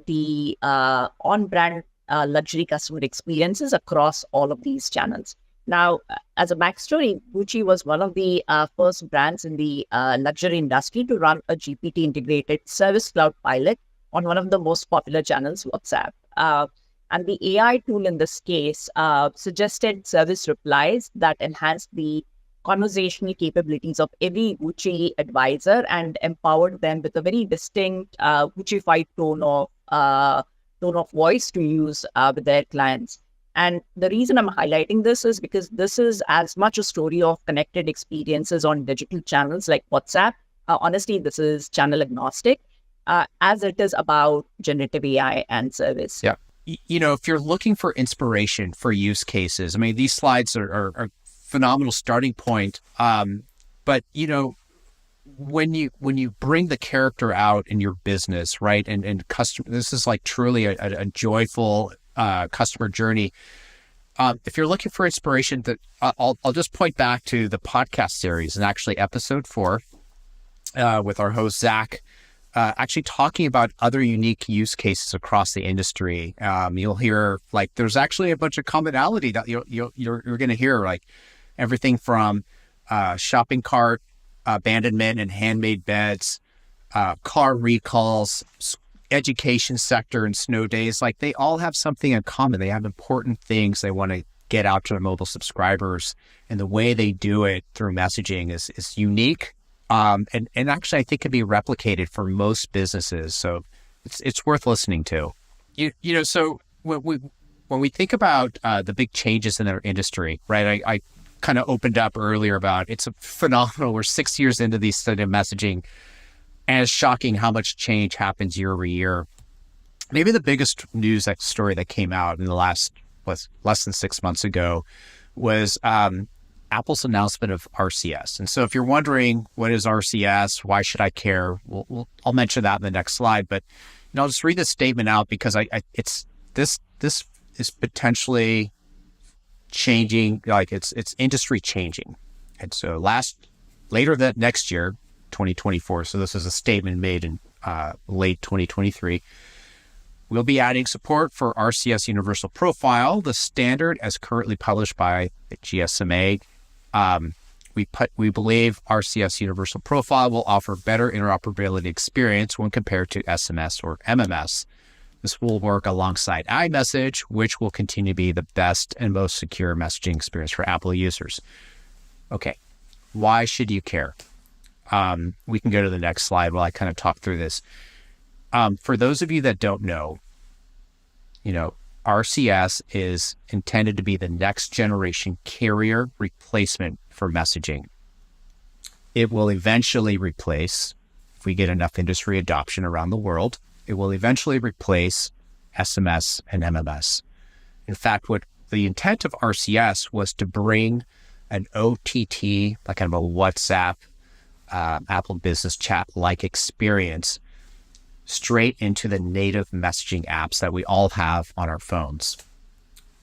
the on-brand luxury customer experiences across all of these channels. Now, as a backstory, Gucci was one of the first brands in the luxury industry to run a GPT-integrated Service Cloud pilot on one of the most popular channels, WhatsApp. And the AI tool in this case suggested service replies that enhanced the conversational capabilities of every Gucci advisor and empowered them with a very distinct Gucci-fied tone of voice to use with their clients. And the reason I'm highlighting this is because this is as much a story of connected experiences on digital channels like WhatsApp. Honestly, this is channel agnostic, as it is about generative AI and service. Yeah. If you're looking for inspiration for use cases, I mean, these slides are phenomenal starting point. But when you bring the character out in your business, right, and customer, this is like truly a joyful customer journey. If you're looking for inspiration, that I'll just point back to the podcast series and actually episode 4 with our host Zach, actually talking about other unique use cases across the industry. You'll hear like there's actually a bunch of commonality that you're going to hear, like everything from shopping cart abandonment and handmade beds, car recalls, education sector and snow days. Like they all have something in common. They have important things they want to get out to their mobile subscribers, and the way they do it through messaging is unique. And actually I think can be replicated for most businesses. So it's worth listening to. So when we think about the big changes in our industry, right? I kind of opened up earlier about it's a phenomenal. We're 6 years into these sort of messaging, and it's shocking how much change happens year over year. Maybe the biggest news story that came out in the less than 6 months ago was Apple's announcement of RCS. And so if you're wondering what is RCS, why should I care? I'll mention that in the next slide, but I'll just read this statement out because this is potentially changing, like it's industry changing. And so later that next year, 2024, so this is a statement made in late 2023, we'll be adding support for RCS Universal Profile, the standard as currently published by the GSMA. We believe RCS Universal Profile will offer better interoperability experience when compared to SMS or MMS. This will work alongside iMessage, which will continue to be the best and most secure messaging experience for Apple users. Okay, why should you care? We can go to the next slide while I kind of talk through this. For those of you that don't know, RCS is intended to be the next generation carrier replacement for messaging. It will eventually replace, if we get enough industry adoption around the world, it will eventually replace SMS and MMS. In fact, what the intent of RCS was to bring an OTT, like kind of a WhatsApp, Apple Business Chat-like experience straight into the native messaging apps that we all have on our phones.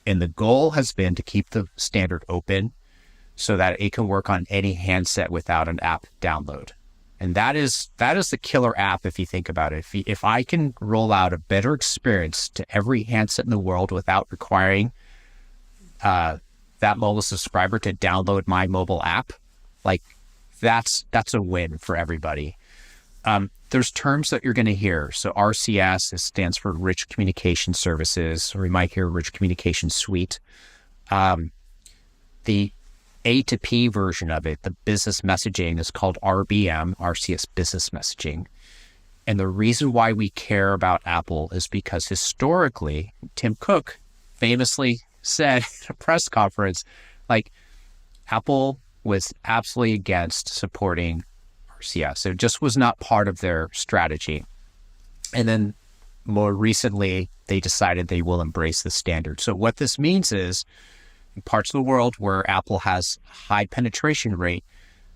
And the goal has been to keep the standard open so that it can work on any handset without an app download. And that is the killer app if you think about it. If I can roll out a better experience to every handset in the world without requiring that mobile subscriber to download my mobile app, like that's a win for everybody. There's terms that you're going to hear. So RCS stands for Rich Communication Services, or we might hear Rich Communication Suite. The A to P version of it, the business messaging, is called RBM, RCS Business Messaging. And the reason why we care about Apple is because historically, Tim Cook famously said at a press conference, like, Apple was absolutely against supporting RCS. It just was not part of their strategy. And then more recently, they decided they will embrace the standard. So what this means is, in parts of the world where Apple has high penetration rate,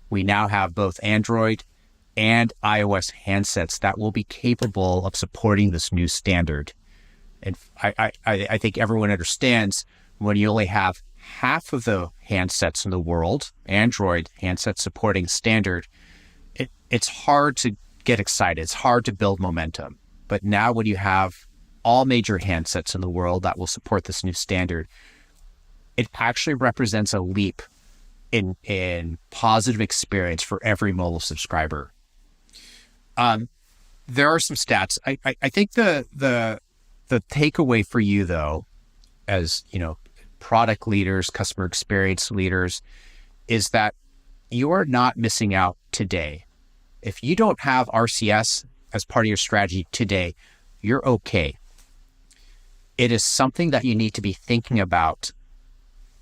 we now have both Android and iOS handsets that will be capable of supporting this new standard. And I think everyone understands when you only have half of the handsets in the world, Android handsets supporting standard, it's hard to get excited. It's hard to build momentum. But now when you have all major handsets in the world that will support this new standard, it actually represents a leap in positive experience for every mobile subscriber. There are some stats. I think the takeaway for you, though, as product leaders, customer experience leaders, is that you are not missing out today. If you don't have RCS as part of your strategy today, you're okay. It is something that you need to be thinking about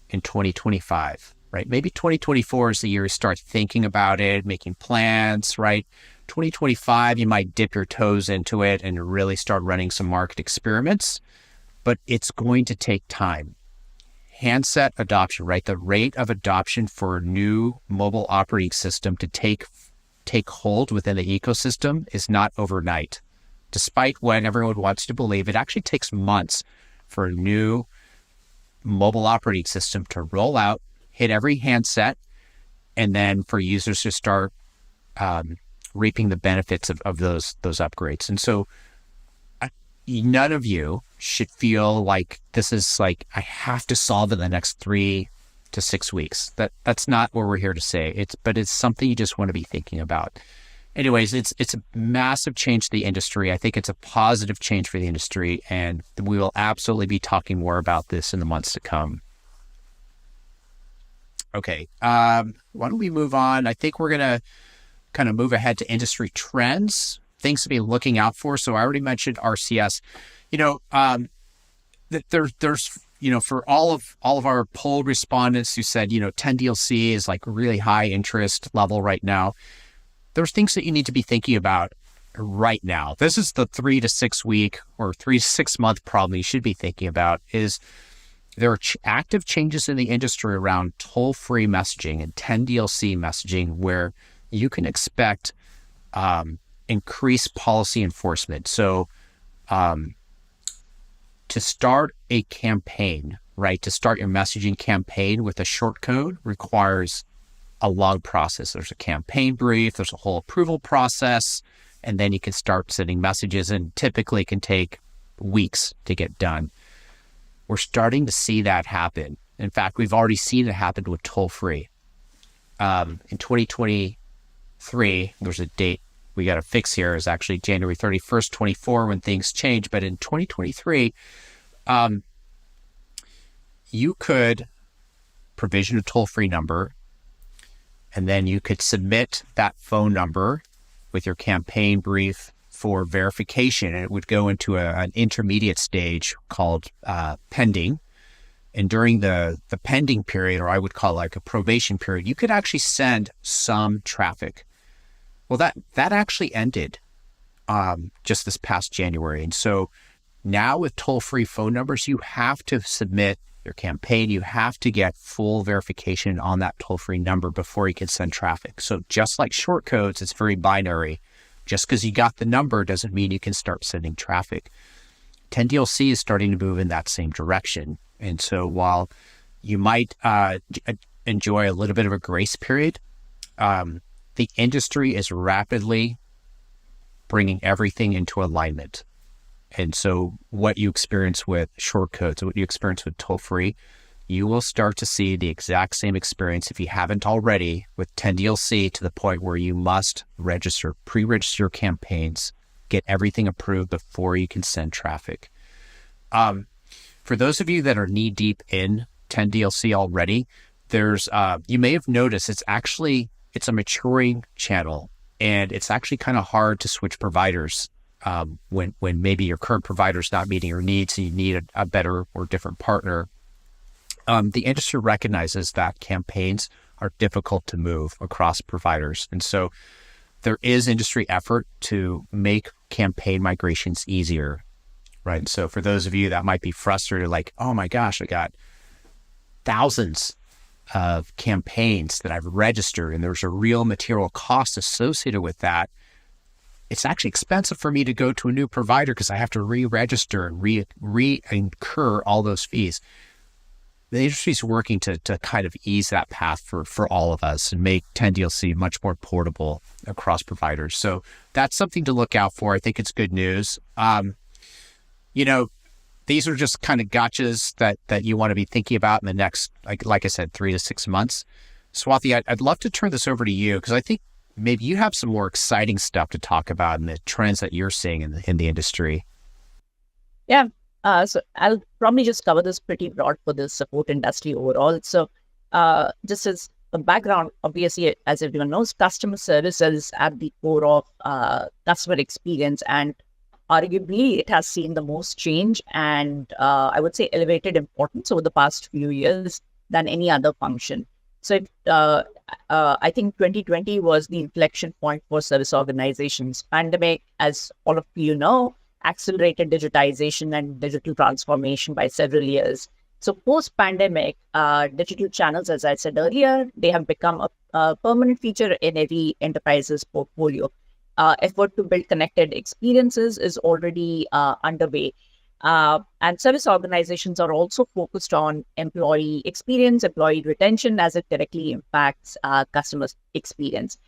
in 2025, right? Maybe 2024 is the year you start thinking about it, making plans, right? 2025, you might dip your toes into it and really start running some market experiments, but it's going to take time. Handset adoption, right? The rate of adoption for a new mobile operating system to take hold within the ecosystem is not overnight. Despite what everyone wants to believe, it actually takes months for a new mobile operating system to roll out, hit every handset, and then for users to start reaping the benefits of those upgrades. And so none of you should feel like this is like, I have to solve it in the next 3 to 6 weeks. That's not what we're here to say. But it's something you just want to be thinking about. Anyways, it's a massive change to the industry. I think it's a positive change for the industry, and we will absolutely be talking more about this in the months to come. Okay, why don't we move on? I think we're going to kind of move ahead to industry trends, things to be looking out for. So I already mentioned RCS. There's for all of our poll respondents who said 10DLC is like really high interest level right now. There's things that you need to be thinking about right now. This is the 3 to 6 week or 3 to 6 month problem you should be thinking about. Is there are active changes in the industry around toll-free messaging and 10DLC messaging where you can expect increased policy enforcement. So to start a campaign, right, to start your messaging campaign with a short code requires a long process. There's a campaign brief, there's a whole approval process, and then you can start sending messages, and typically it can take weeks to get done. We're starting to see that happen. In fact, we've already seen it happen with toll-free. In 2023, there's a date we got to fix here is actually January 31st, 24 when things change. But in 2023, you could provision a toll-free number, and then you could submit that phone number with your campaign brief for verification, and it would go into an intermediate stage called pending. And during the pending period, or I would call like a probation period, you could actually send some traffic. Well, that actually ended just this past January. And so now with toll-free phone numbers, you have to submit your campaign. You have to get full verification on that toll-free number before you can send traffic. So just like short codes, it's very binary. Just because you got the number doesn't mean you can start sending traffic. 10DLC is starting to move in that same direction. And so while you might enjoy a little bit of a grace period, the industry is rapidly bringing everything into alignment. And so what you experience with short codes, what you experience with toll-free, you will start to see the exact same experience, if you haven't already, with 10DLC, to the point where you must pre-register your campaigns, get everything approved before you can send traffic. For those of you that are knee-deep in 10DLC already, there's you may have noticed it's a maturing channel, and it's actually kind of hard to switch providers when maybe your current provider is not meeting your needs and you need a better or different partner. The industry recognizes that campaigns are difficult to move across providers. And so there is industry effort to make campaign migrations easier, right? And so for those of you that might be frustrated, like, oh my gosh, I got thousands of campaigns that I've registered and there's a real material cost associated with that. It's actually expensive for me to go to a new provider because I have to re-register and re-incur all those fees. The industry is working to kind of ease that path for all of us and make 10DLC much more portable across providers. So that's something to look out for. I think it's good news. These are just kind of gotchas that you want to be thinking about in the next, like I said, 3 to 6 months. Swati, I'd love to turn this over to you because I think maybe you have some more exciting stuff to talk about and the trends that you're seeing in the industry. Yeah. So I'll probably just cover this pretty broad for the support industry overall. So just as a background, obviously, as everyone knows, customer service is at the core of customer experience, and arguably it has seen the most change and I would say elevated importance over the past few years than any other function. So I think 2020 was the inflection point for service organizations. Pandemic, as all of you know, accelerated digitization and digital transformation by several years. So post-pandemic, digital channels, as I said earlier, they have become a permanent feature in every enterprise's portfolio. Effort to build connected experiences is already underway. And service organizations are also focused on employee experience, employee retention, as it directly impacts customer experience.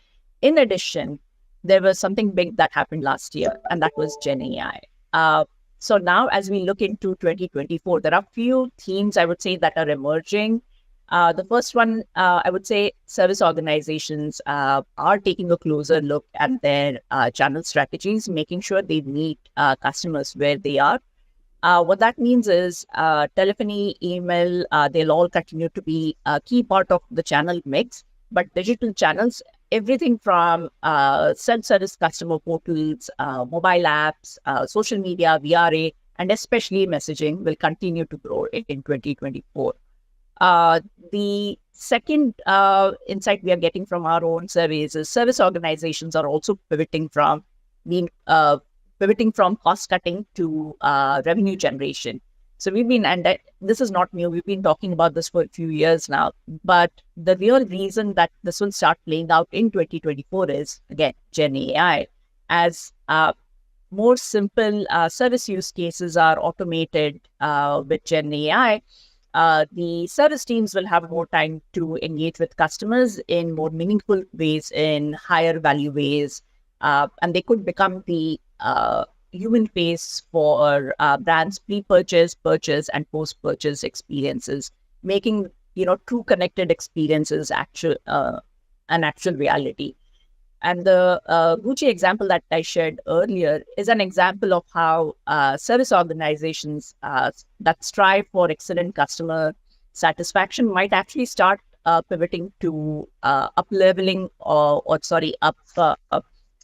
In addition, there was something big that happened last year, and that was Gen AI. So now, as we look into 2024, there are few themes, I would say, that are emerging. The first one, I would say service organizations are taking a closer look at their channel strategies, making sure they meet customers where they are. What that means is telephony, email, they'll all continue to be a key part of the channel mix, but digital channels, everything from self-service customer portals, mobile apps, social media, VRA, and especially messaging will continue to grow in 2024. The second insight we are getting from our own surveys is service organizations are also pivoting from cost cutting to revenue generation. So and this is not new. We've been talking about this for a few years now. But the real reason that this will start playing out in 2024 is, again, Gen AI. As more simple service use cases are automated with Gen AI, the service teams will have more time to engage with customers in more meaningful ways, in higher value ways, and they could become the human face for brands' pre-purchase, purchase, and post-purchase experiences, making true connected experiences an actual reality. And the Gucci example that I shared earlier is an example of how service organizations that strive for excellent customer satisfaction might actually start pivoting to up-leveling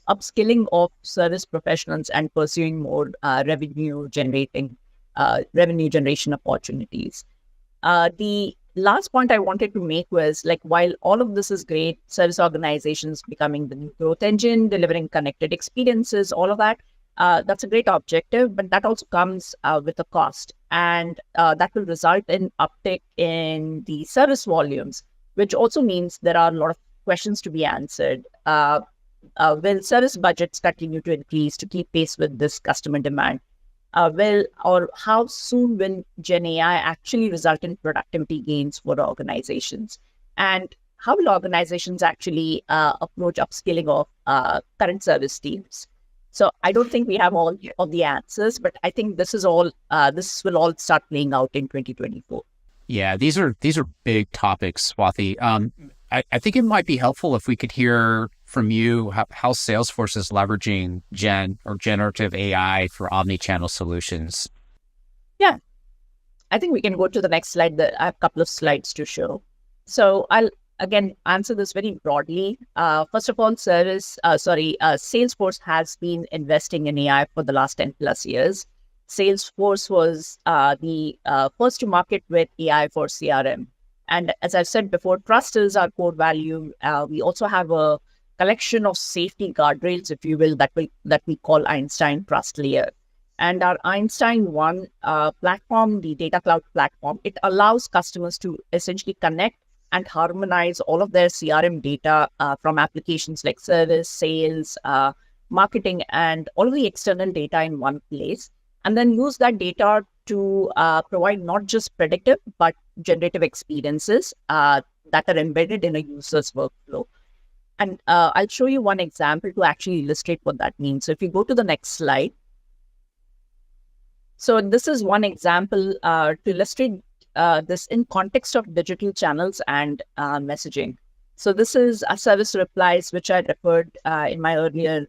upskilling of service professionals and pursuing more revenue generation opportunities. The last point I wanted to make was like, while all of this is great, service organizations becoming the new growth engine, delivering connected experiences, all of that, that's a great objective, but that also comes with a cost. And that will result in uptick in the service volumes, which also means there are a lot of questions to be answered. Will service budgets continue to increase to keep pace with this customer demand? Or how soon will Gen AI actually result in productivity gains for organizations? And how will organizations actually approach upskilling of current service teams? So I don't think we have all of the answers, but I think this will all start playing out in 2024. Yeah, these are big topics, Swati. I think it might be helpful if we could hear from you how Salesforce is leveraging generative AI for omni-channel solutions. Yeah, I think we can go to the next slide. I have a couple of slides to show. So I'll again answer this very broadly. First of all, Salesforce has been investing in AI for the last 10 plus years. Salesforce was the first to market with AI for CRM. And as I've said before, trust is our core value. We also have a collection of safety guardrails, if you will, that we call Einstein Trust Layer. And our Einstein One platform, the data cloud platform, it allows customers to essentially connect and harmonize all of their CRM data from applications like service, sales, marketing, and all of the external data in one place, and then use that data to provide not just predictive, but generative experiences that are embedded in a user's workflow. And I'll show you one example to actually illustrate what that means. So if you go to the next slide. So this is one example to illustrate this in context of digital channels and messaging. So this is a service replies, which I referred in my earlier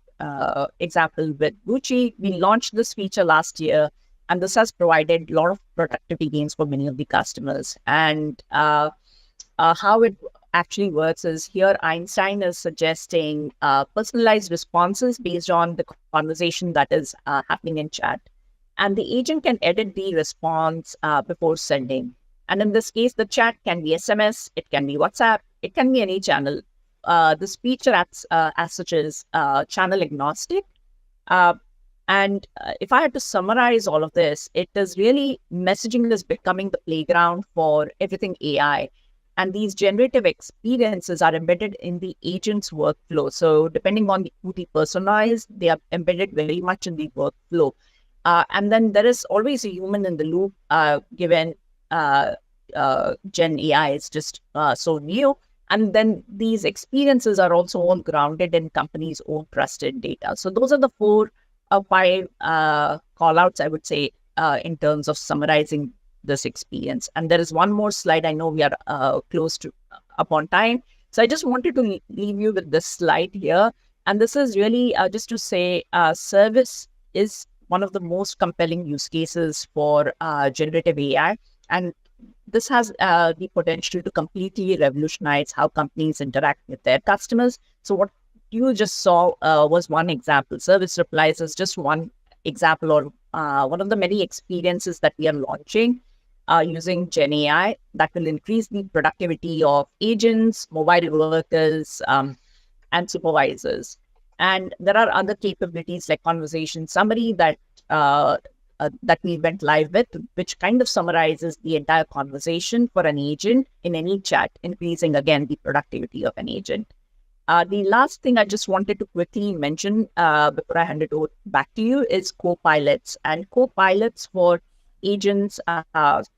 example with Gucci. We launched this feature last year, and this has provided a lot of productivity gains for many of the customers. And how it actually works is here, Einstein is suggesting personalized responses based on the conversation that is happening in chat. And the agent can edit the response before sending. And in this case, the chat can be SMS, it can be WhatsApp, it can be any channel. This feature as such is channel agnostic. And if I had to summarize all of this, it is really messaging is becoming the playground for everything AI. And these generative experiences are embedded in the agent's workflow. So depending on who the persona is, they are embedded very much in the workflow. And then there is always a human in the loop, given Gen AI is just so new. And then these experiences are also all grounded in companies' own trusted data. So those are the 4 or 5 call-outs, I would say, in terms of summarizing this experience. And there is one more slide. I know we are close to upon time. So I just wanted to leave you with this slide here. And this is really just to say service is one of the most compelling use cases for generative AI. And this has the potential to completely revolutionize how companies interact with their customers. So what you just saw was one example. Service replies is just one example or one of the many experiences that we are launching using Gen AI that will increase the productivity of agents, mobile workers, and supervisors. And there are other capabilities like conversation summary that we went live with, which kind of summarizes the entire conversation for an agent in any chat, increasing, again, the productivity of an agent. The last thing I just wanted to quickly mention before I hand it over back to you is co-pilots. And co-pilots for agents,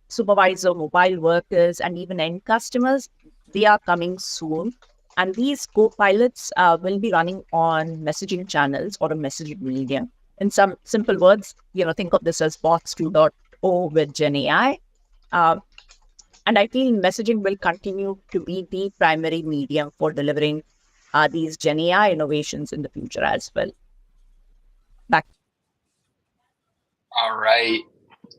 supervisor, mobile workers, and even end customers, they are coming soon. And these co-pilots will be running on messaging channels or a messaging medium. In some simple words, think of this as bots 2.0 with Gen AI. And I feel messaging will continue to be the primary medium for delivering these Gen AI innovations in the future as well. Back. All right.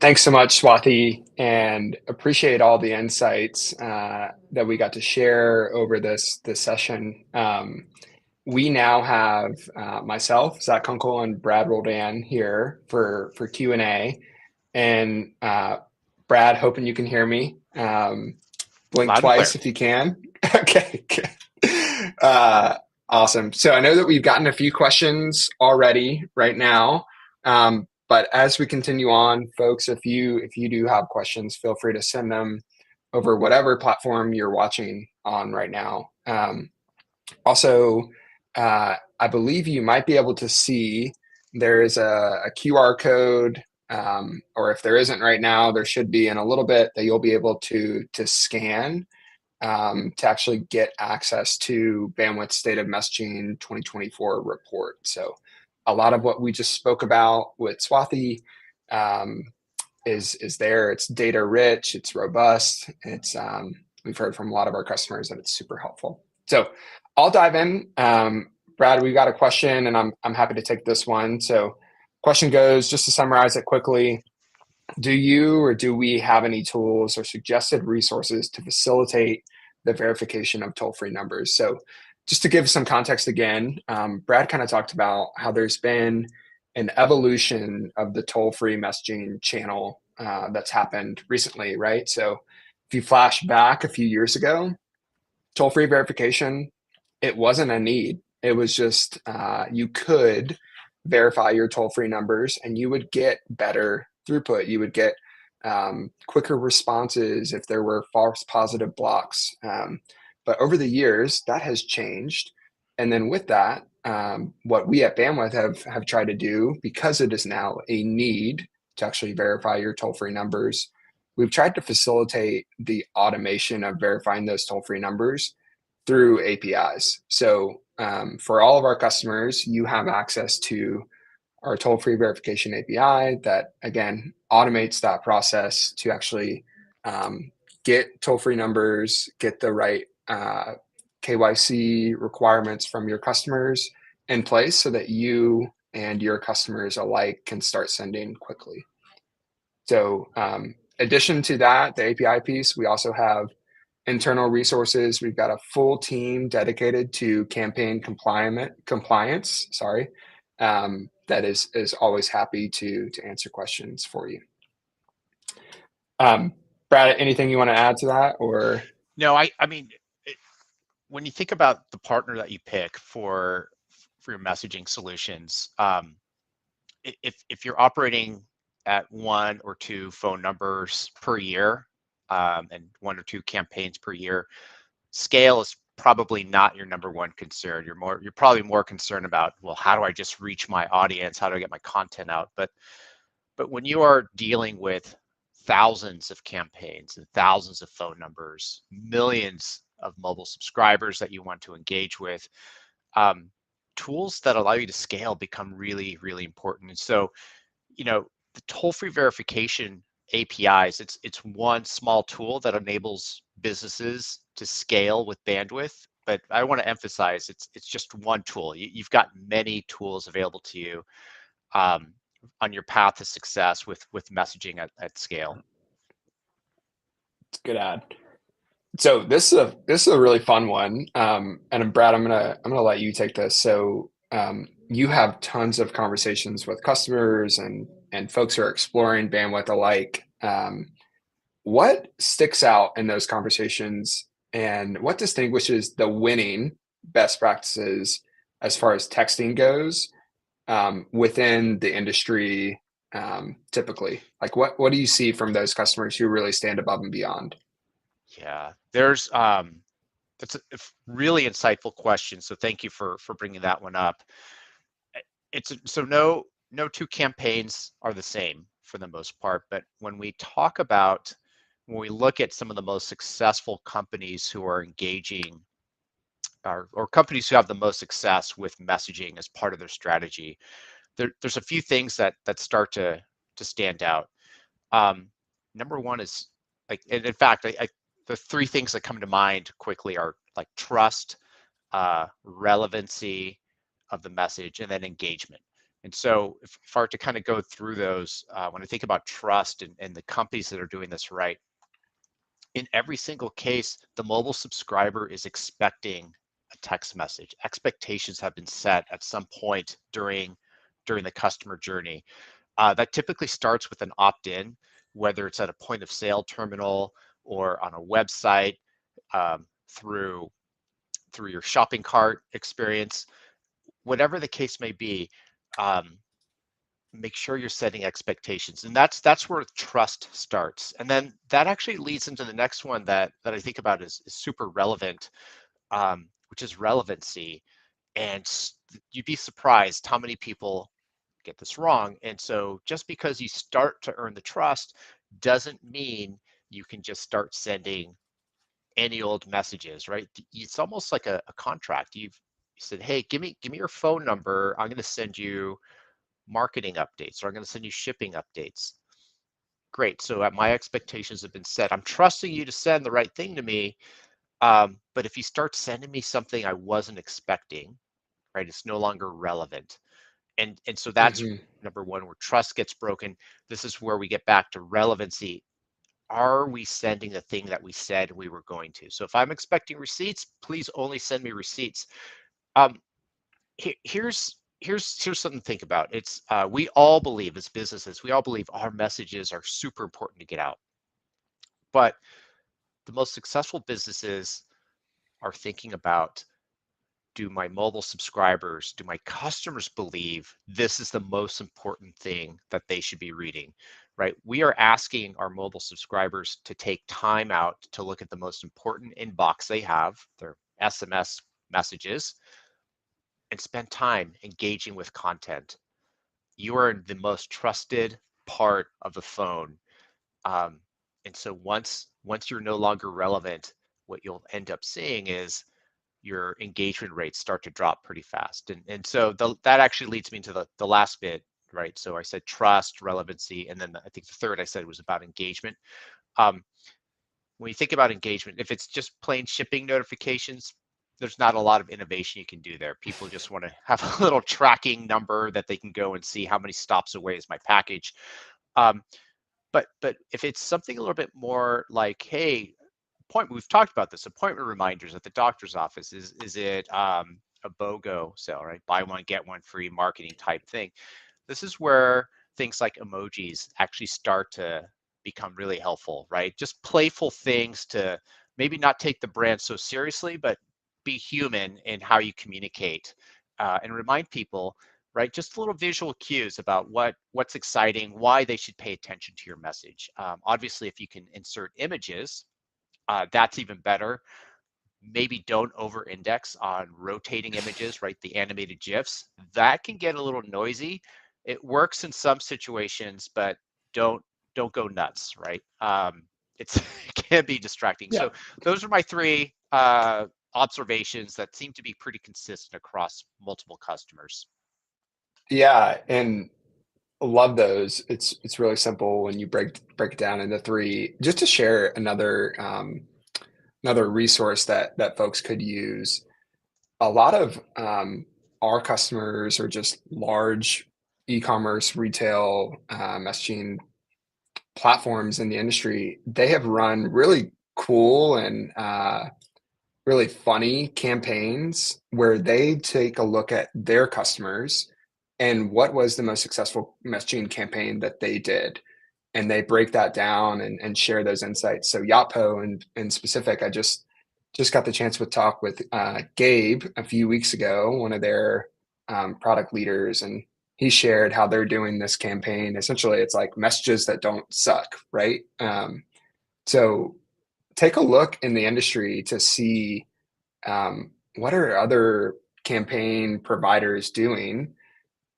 Thanks so much, Swati, and appreciate all the insights that we got to share over this session. We now have myself, Zach Kunkel, and Brad Roldan here for Q&A. And Brad, hoping you can hear me. Blink Loud and clear. twice if you can. Okay, good. Awesome. So I know that we've gotten a few questions already right now. But as we continue on, folks, if you do have questions, feel free to send them over whatever platform you're watching on right now. Also, I believe you might be able to see there is a QR code, or if there isn't right now, there should be in a little bit that you'll be able to scan to actually get access to Bandwidth State of Messaging 2024 report. So a lot of what we just spoke about with Swati is there. It's data rich, it's robust. It's we've heard from a lot of our customers that it's super helpful. So I'll dive in. Brad, we've got a question, and I'm happy to take this one. So question goes, just to summarize it quickly, do you or do we have any tools or suggested resources to facilitate the verification of toll-free numbers? So just to give some context again, Brad kind of talked about how there's been an evolution of the toll-free messaging channel that's happened recently, right? So if you flash back a few years ago, toll-free verification, it wasn't a need. It was just you could verify your toll-free numbers and you would get better throughput. You would get quicker responses if there were false positive blocks. But over the years, that has changed. And then with that, what we at Bandwidth have tried to do, because it is now a need to actually verify your toll-free numbers, we've tried to facilitate the automation of verifying those toll-free numbers through APIs. So for all of our customers, you have access to our toll-free verification API that, again, automates that process to actually get toll-free numbers, get the right KYC requirements from your customers in place so that you and your customers alike can start sending quickly. So addition to that, the API piece, we also have internal resources. We've got a full team dedicated to campaign compliance. That is always happy to answer questions for you. Brad, anything you want to add to that, or? No, I mean, when you think about the partner that you pick for your messaging solutions, if you're operating at 1 or 2 phone numbers per year and 1 or 2 campaigns per year, scale is probably not your number one concern. You're probably more concerned about, well, how do I just reach my audience? How do I get my content out? But when you are dealing with thousands of campaigns and thousands of phone numbers, millions of mobile subscribers that you want to engage with, tools that allow you to scale become really, really important. And so, the toll-free verification APIs, it's one small tool that enables businesses to scale with bandwidth. But I want to emphasize it's just one tool. You've got many tools available to you on your path to success with messaging at scale. It's a good add. So this is a really fun one. And Brad, I'm gonna let you take this. So you have tons of conversations with customers and folks who are exploring bandwidth alike. What sticks out in those conversations, and what distinguishes the winning best practices as far as texting goes within the industry typically? Like what do you see from those customers who really stand above and beyond? Yeah, that's a really insightful question. So thank you for bringing that one up. So no 2 campaigns are the same for the most part, but when we look at some of the most successful companies who are engaging or companies who have the most success with messaging as part of their strategy, there's a few things that start to stand out. Number one is, like, and in fact, the 3 things that come to mind quickly are like trust, relevancy of the message, and then engagement. And so if I were to kind of go through those, when I think about trust and the companies that are doing this right, in every single case, the mobile subscriber is expecting a text message. Expectations have been set at some point during the customer journey. That typically starts with an opt-in, whether it's at a point of sale terminal or on a website, through your shopping cart experience, whatever the case may be. Make sure you're setting expectations, and that's where trust starts. And then that actually leads into the next one that I think about is super relevant, which is relevancy. And you'd be surprised how many people get this wrong. And so just because you start to earn the trust doesn't mean you can just start sending any old messages, right? It's almost like a contract. You said, hey, give me your phone number, I'm going to send you marketing updates, or I'm going to send you shipping updates. Great. So my expectations have been set. I'm trusting you to send the right thing to me. But if you start sending me something I wasn't expecting, right, it's no longer relevant. And so that's Hmm. number one, where trust gets broken. This is where we get back to relevancy. Are we sending the thing that we said we were going to? So if I'm expecting receipts, please only send me receipts. Um, here's something to think about. It's we all believe, as businesses, we all believe our messages are super important to get out. But the most successful businesses are thinking about, do my mobile subscribers, do my customers believe this is the most important thing that they should be reading, right? We are asking our mobile subscribers to take time out to look at the most important inbox they have, their SMS messages, and spend time engaging with content. You are the most trusted part of the phone. Um, and so once you're no longer relevant, what you'll end up seeing is your engagement rates start to drop pretty fast. And so that actually leads me to the last bit, right? So I said trust, relevancy, and then I think the third I said was about engagement. Um, when you think about engagement, if it's just plain shipping notifications, there's not a lot of innovation you can do there. People just want to have a little tracking number that they can go and see how many stops away is my package. Um, but if it's something a little bit more like, hey, we've talked about this, appointment reminders at the doctor's office, is it a BOGO sale, right? Buy one, get one free marketing type thing. This is where things like emojis actually start to become really helpful, right? Just playful things to maybe not take the brand so seriously, but be human in how you communicate, and remind people, right? Just little visual cues about what's exciting, why they should pay attention to your message. Obviously, if you can insert images, that's even better. Maybe don't over index on rotating images, right? The animated GIFs. That can get a little noisy. It works in some situations, but don't don't go nuts, right? It can be distracting. Yeah. So those are my three observations that seem to be pretty consistent across multiple customers. Yeah, and love those. It's really simple when you break it down into three. Just to share another resource that folks could use. A lot of our customers are just large e-commerce retail messaging platforms in the industry. They have run really cool and really funny campaigns where they take a look at their customers and what was the most successful messaging campaign that they did. And they break that down and share those insights. So Yapo in specific, I just got the chance to talk with Gabe a few weeks ago, one of their product leaders, and he shared how they're doing this campaign. Essentially, it's like messages that don't suck, right? So take a look in the industry to see what are other campaign providers doing.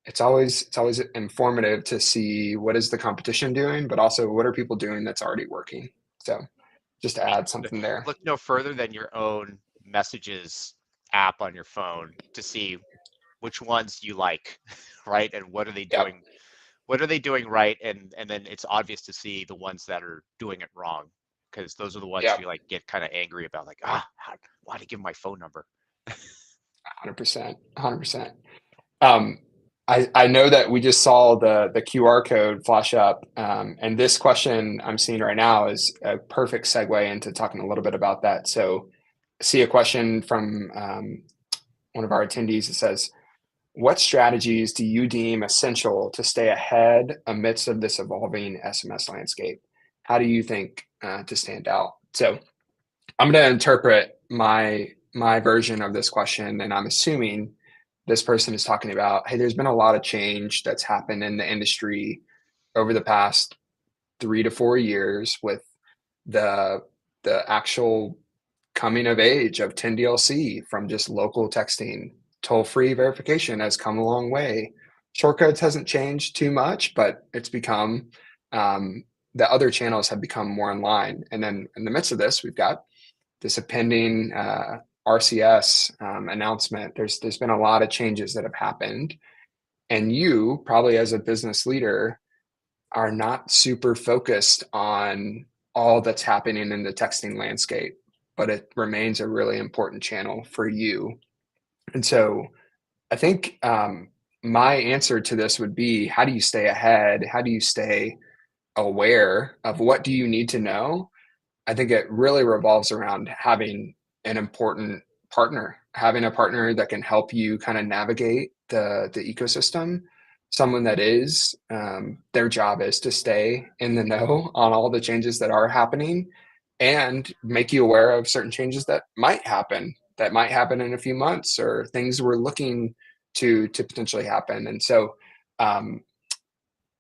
It's always informative to see what is the competition doing, but also what are people doing that's already working. So just to I mean, add something there. look no further than your own messages app on your phone to see which ones you like, right? And what are they Yep. doing? What are they doing right? And then it's obvious to see the ones that are doing it wrong, because those are the ones Yep. you like get kind of angry about, like, why to give my phone number? 100%. 100%. I know that we just saw the QR code flash up, and this question I'm seeing right now is a perfect segue into talking a little bit about that. So, I see a question from one of our attendees that says, "What strategies do you deem essential to stay ahead amidst of this evolving SMS landscape? How do you think to stand out?" So, I'm going to interpret my version of this question, and I'm assuming this person is talking about, hey, there's been a lot of change that's happened in the industry over the past 3 to 4 years with the the actual coming of age of 10DLC from just local texting. Toll-free verification has come a long way. Shortcodes hasn't changed too much, but it's become the other channels have become more in line. And then in the midst of this, we've got this pending RCS announcement. There's been a lot of changes that have happened, and you probably as a business leader are not super focused on all that's happening in the texting landscape, but it remains a really important channel for you. And so I think my answer to this would be, how do you stay ahead? How do you stay aware of what do you need to know? I think it really revolves around having an important partner, having a partner that can help you kind of navigate the ecosystem, someone that is their job is to stay in the know on all the changes that are happening and make you aware of certain changes that might happen in a few months or things we're looking to potentially happen. And so um,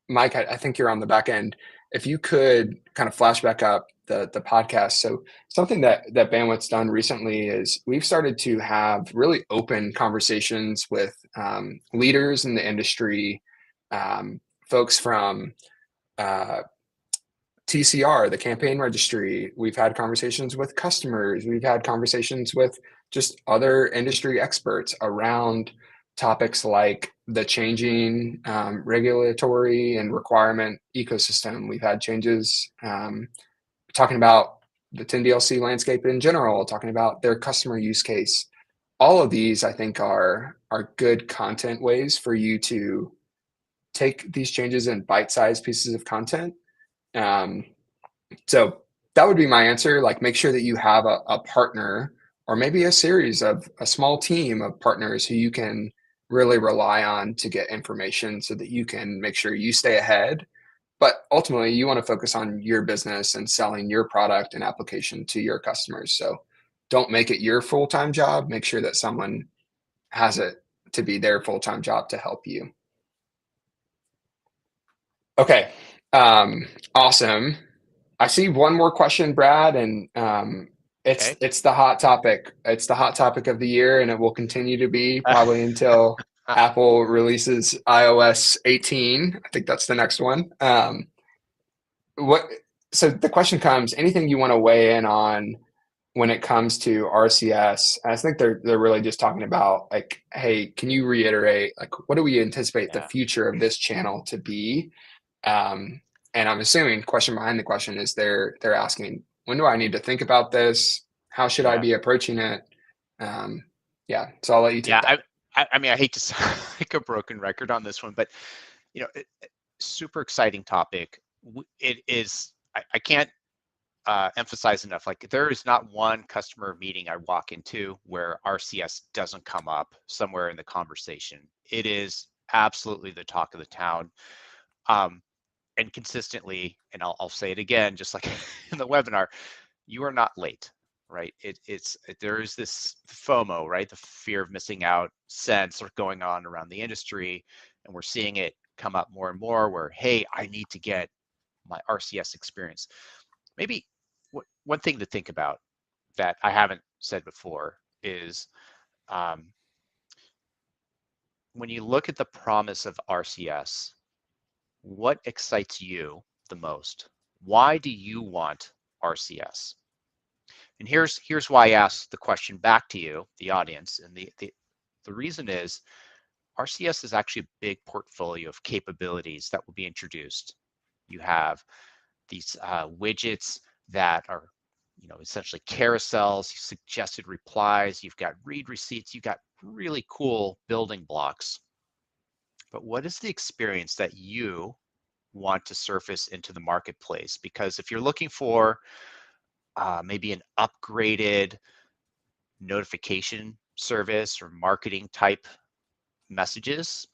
Mike, I think you're on the back end. If you could kind of flash back up the podcast. So something that Bandwidth's done recently is we've started to have really open conversations with leaders in the industry, folks from uh, TCR, the campaign registry. We've had conversations with customers. We've had conversations with just other industry experts around topics like the changing regulatory and requirement ecosystem. We've had changes talking about the 10DLC landscape in general, talking about their customer use case. All of these, I think, are good content ways for you to take these changes in bite-sized pieces of content. So that would be my answer. Like, make sure that you have a partner or maybe a series of a small team of partners who you can really rely on to get information so that you can make sure you stay ahead. But ultimately, you want to focus on your business and selling your product and application to your customers. So don't make it your full-time job. Make sure that someone has it to be their full-time job to help you. Okay. Awesome. I see one more question, Brad, and Okay. it's the hot topic. It's the hot topic of the year, and it will continue to be probably until Apple releases iOS 18. I think that's the next one. What? So the question comes: anything you want to weigh in on when it comes to RCS? I think they're really just talking about like, hey, can you reiterate like what do we anticipate the Yeah. future of this channel to be? Um, and I'm assuming question behind the question is they're asking, when do I need to think about this? How should I Yeah. be approaching it? Um, yeah, so I'll let you take Yeah. that. I mean, I hate to sound like a broken record on this one, but super exciting topic. It is. I can't emphasize enough. Like, there is not one customer meeting I walk into where RCS doesn't come up somewhere in the conversation. It is absolutely the talk of the town. And consistently, and I'll say it again, just like in the webinar, you are not late, right? There is this FOMO, right? The fear of missing out sense going on around the industry, and we're seeing it come up more and more. Where, hey, I need to get my RCS experience. Maybe one thing to think about that I haven't said before is when you look at the promise of RCS, what excites you the most? Why do you want RCS? And here's why I asked the question back to you, the audience. And the reason is RCS is actually a big portfolio of capabilities that will be introduced. You have these widgets that are essentially carousels, suggested replies, you've got read receipts, you've got really cool building blocks. But what is the experience that you want to surface into the marketplace? Because if you're looking for maybe an upgraded notification service or marketing type messages,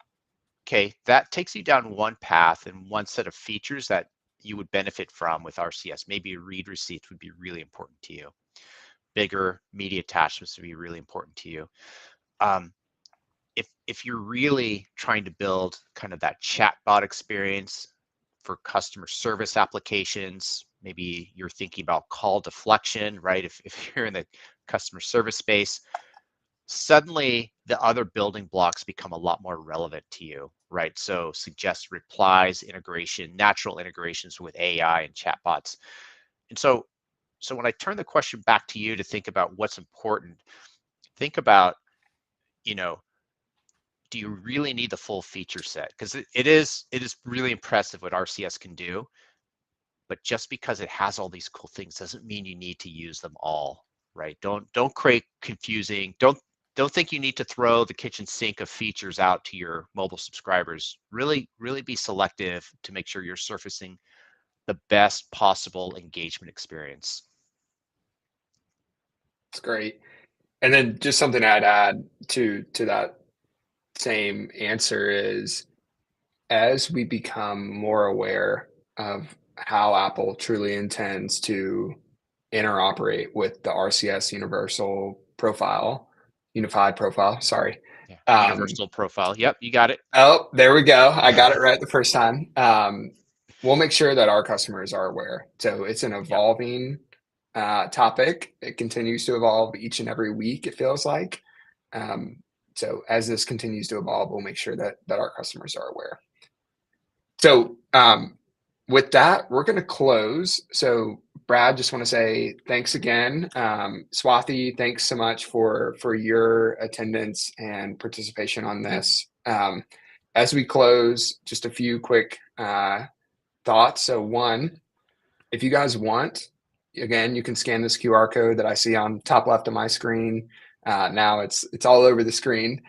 okay, that takes you down one path and one set of features that you would benefit from with RCS. Maybe read receipts would be really important to you. Bigger media attachments would be really important to you. If you're really trying to build kind of that chatbot experience for customer service applications, maybe you're thinking about call deflection, right? If you're in the customer service space, suddenly the other building blocks become a lot more relevant to you, right? So suggest replies, integration, natural integrations with AI and chatbots. And so when I turn the question back to you to think about what's important, think about, you know, do you really need the full feature set? Because it is really impressive what RCS can do, but just because it has all these cool things doesn't mean you need to use them all, right? Don't create confusing, don't think you need to throw the kitchen sink of features out to your mobile subscribers. Really be selective to make sure you're surfacing the best possible engagement experience. That's great. And then just something I'd add to that same answer is, as we become more aware of how Apple truly intends to interoperate with the RCS unified profile, sorry. Yeah, Um, universal profile. Yep, you got it. oh, there we go. I got it right the first time. We'll make sure that our customers are aware. So it's an Yep. evolving topic. It continues to evolve each and every week, it feels like. So as this continues to evolve, we'll make sure that our customers are aware. So with that, we're going to close. So Brad, just want to say thanks again. Swati, thanks so much for your attendance and participation on this. As we close, just a few quick thoughts. So one, if you guys want, again, you can scan this QR code that I see on top left of my screen. Now it's all over the screen.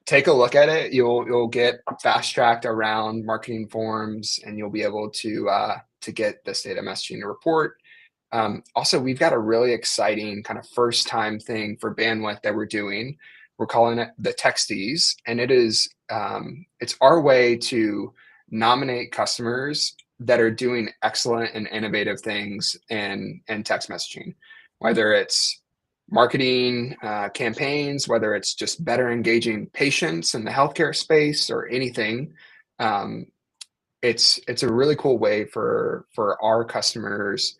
Take a look at it. You'll get fast tracked around marketing forms, and you'll be able to get this data messaging report. Also, we've got a really exciting kind of first time thing for bandwidth that we're doing. We're calling it the Texties, and it's our way to nominate customers that are doing excellent and innovative things in text messaging, whether it's marketing campaigns, whether it's just better engaging patients in the healthcare space or anything. It's a really cool way for our customers,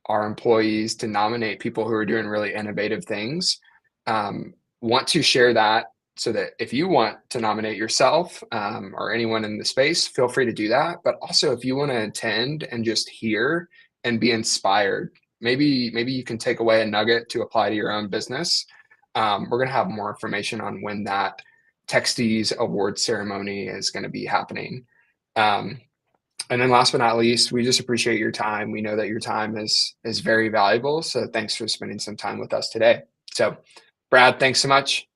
our employees, to nominate people who are doing really innovative things. Want to share that, so that if you want to nominate yourself or anyone in the space, feel free to do that. But also, if you want to attend and just hear and be inspired, maybe you can take away a nugget to apply to your own business. We're going to have more information on when that Texties award ceremony is going to be happening. And then last but not least, we just appreciate your time. We know that your time is very valuable. So thanks for spending some time with us today. So Brad, thanks so much.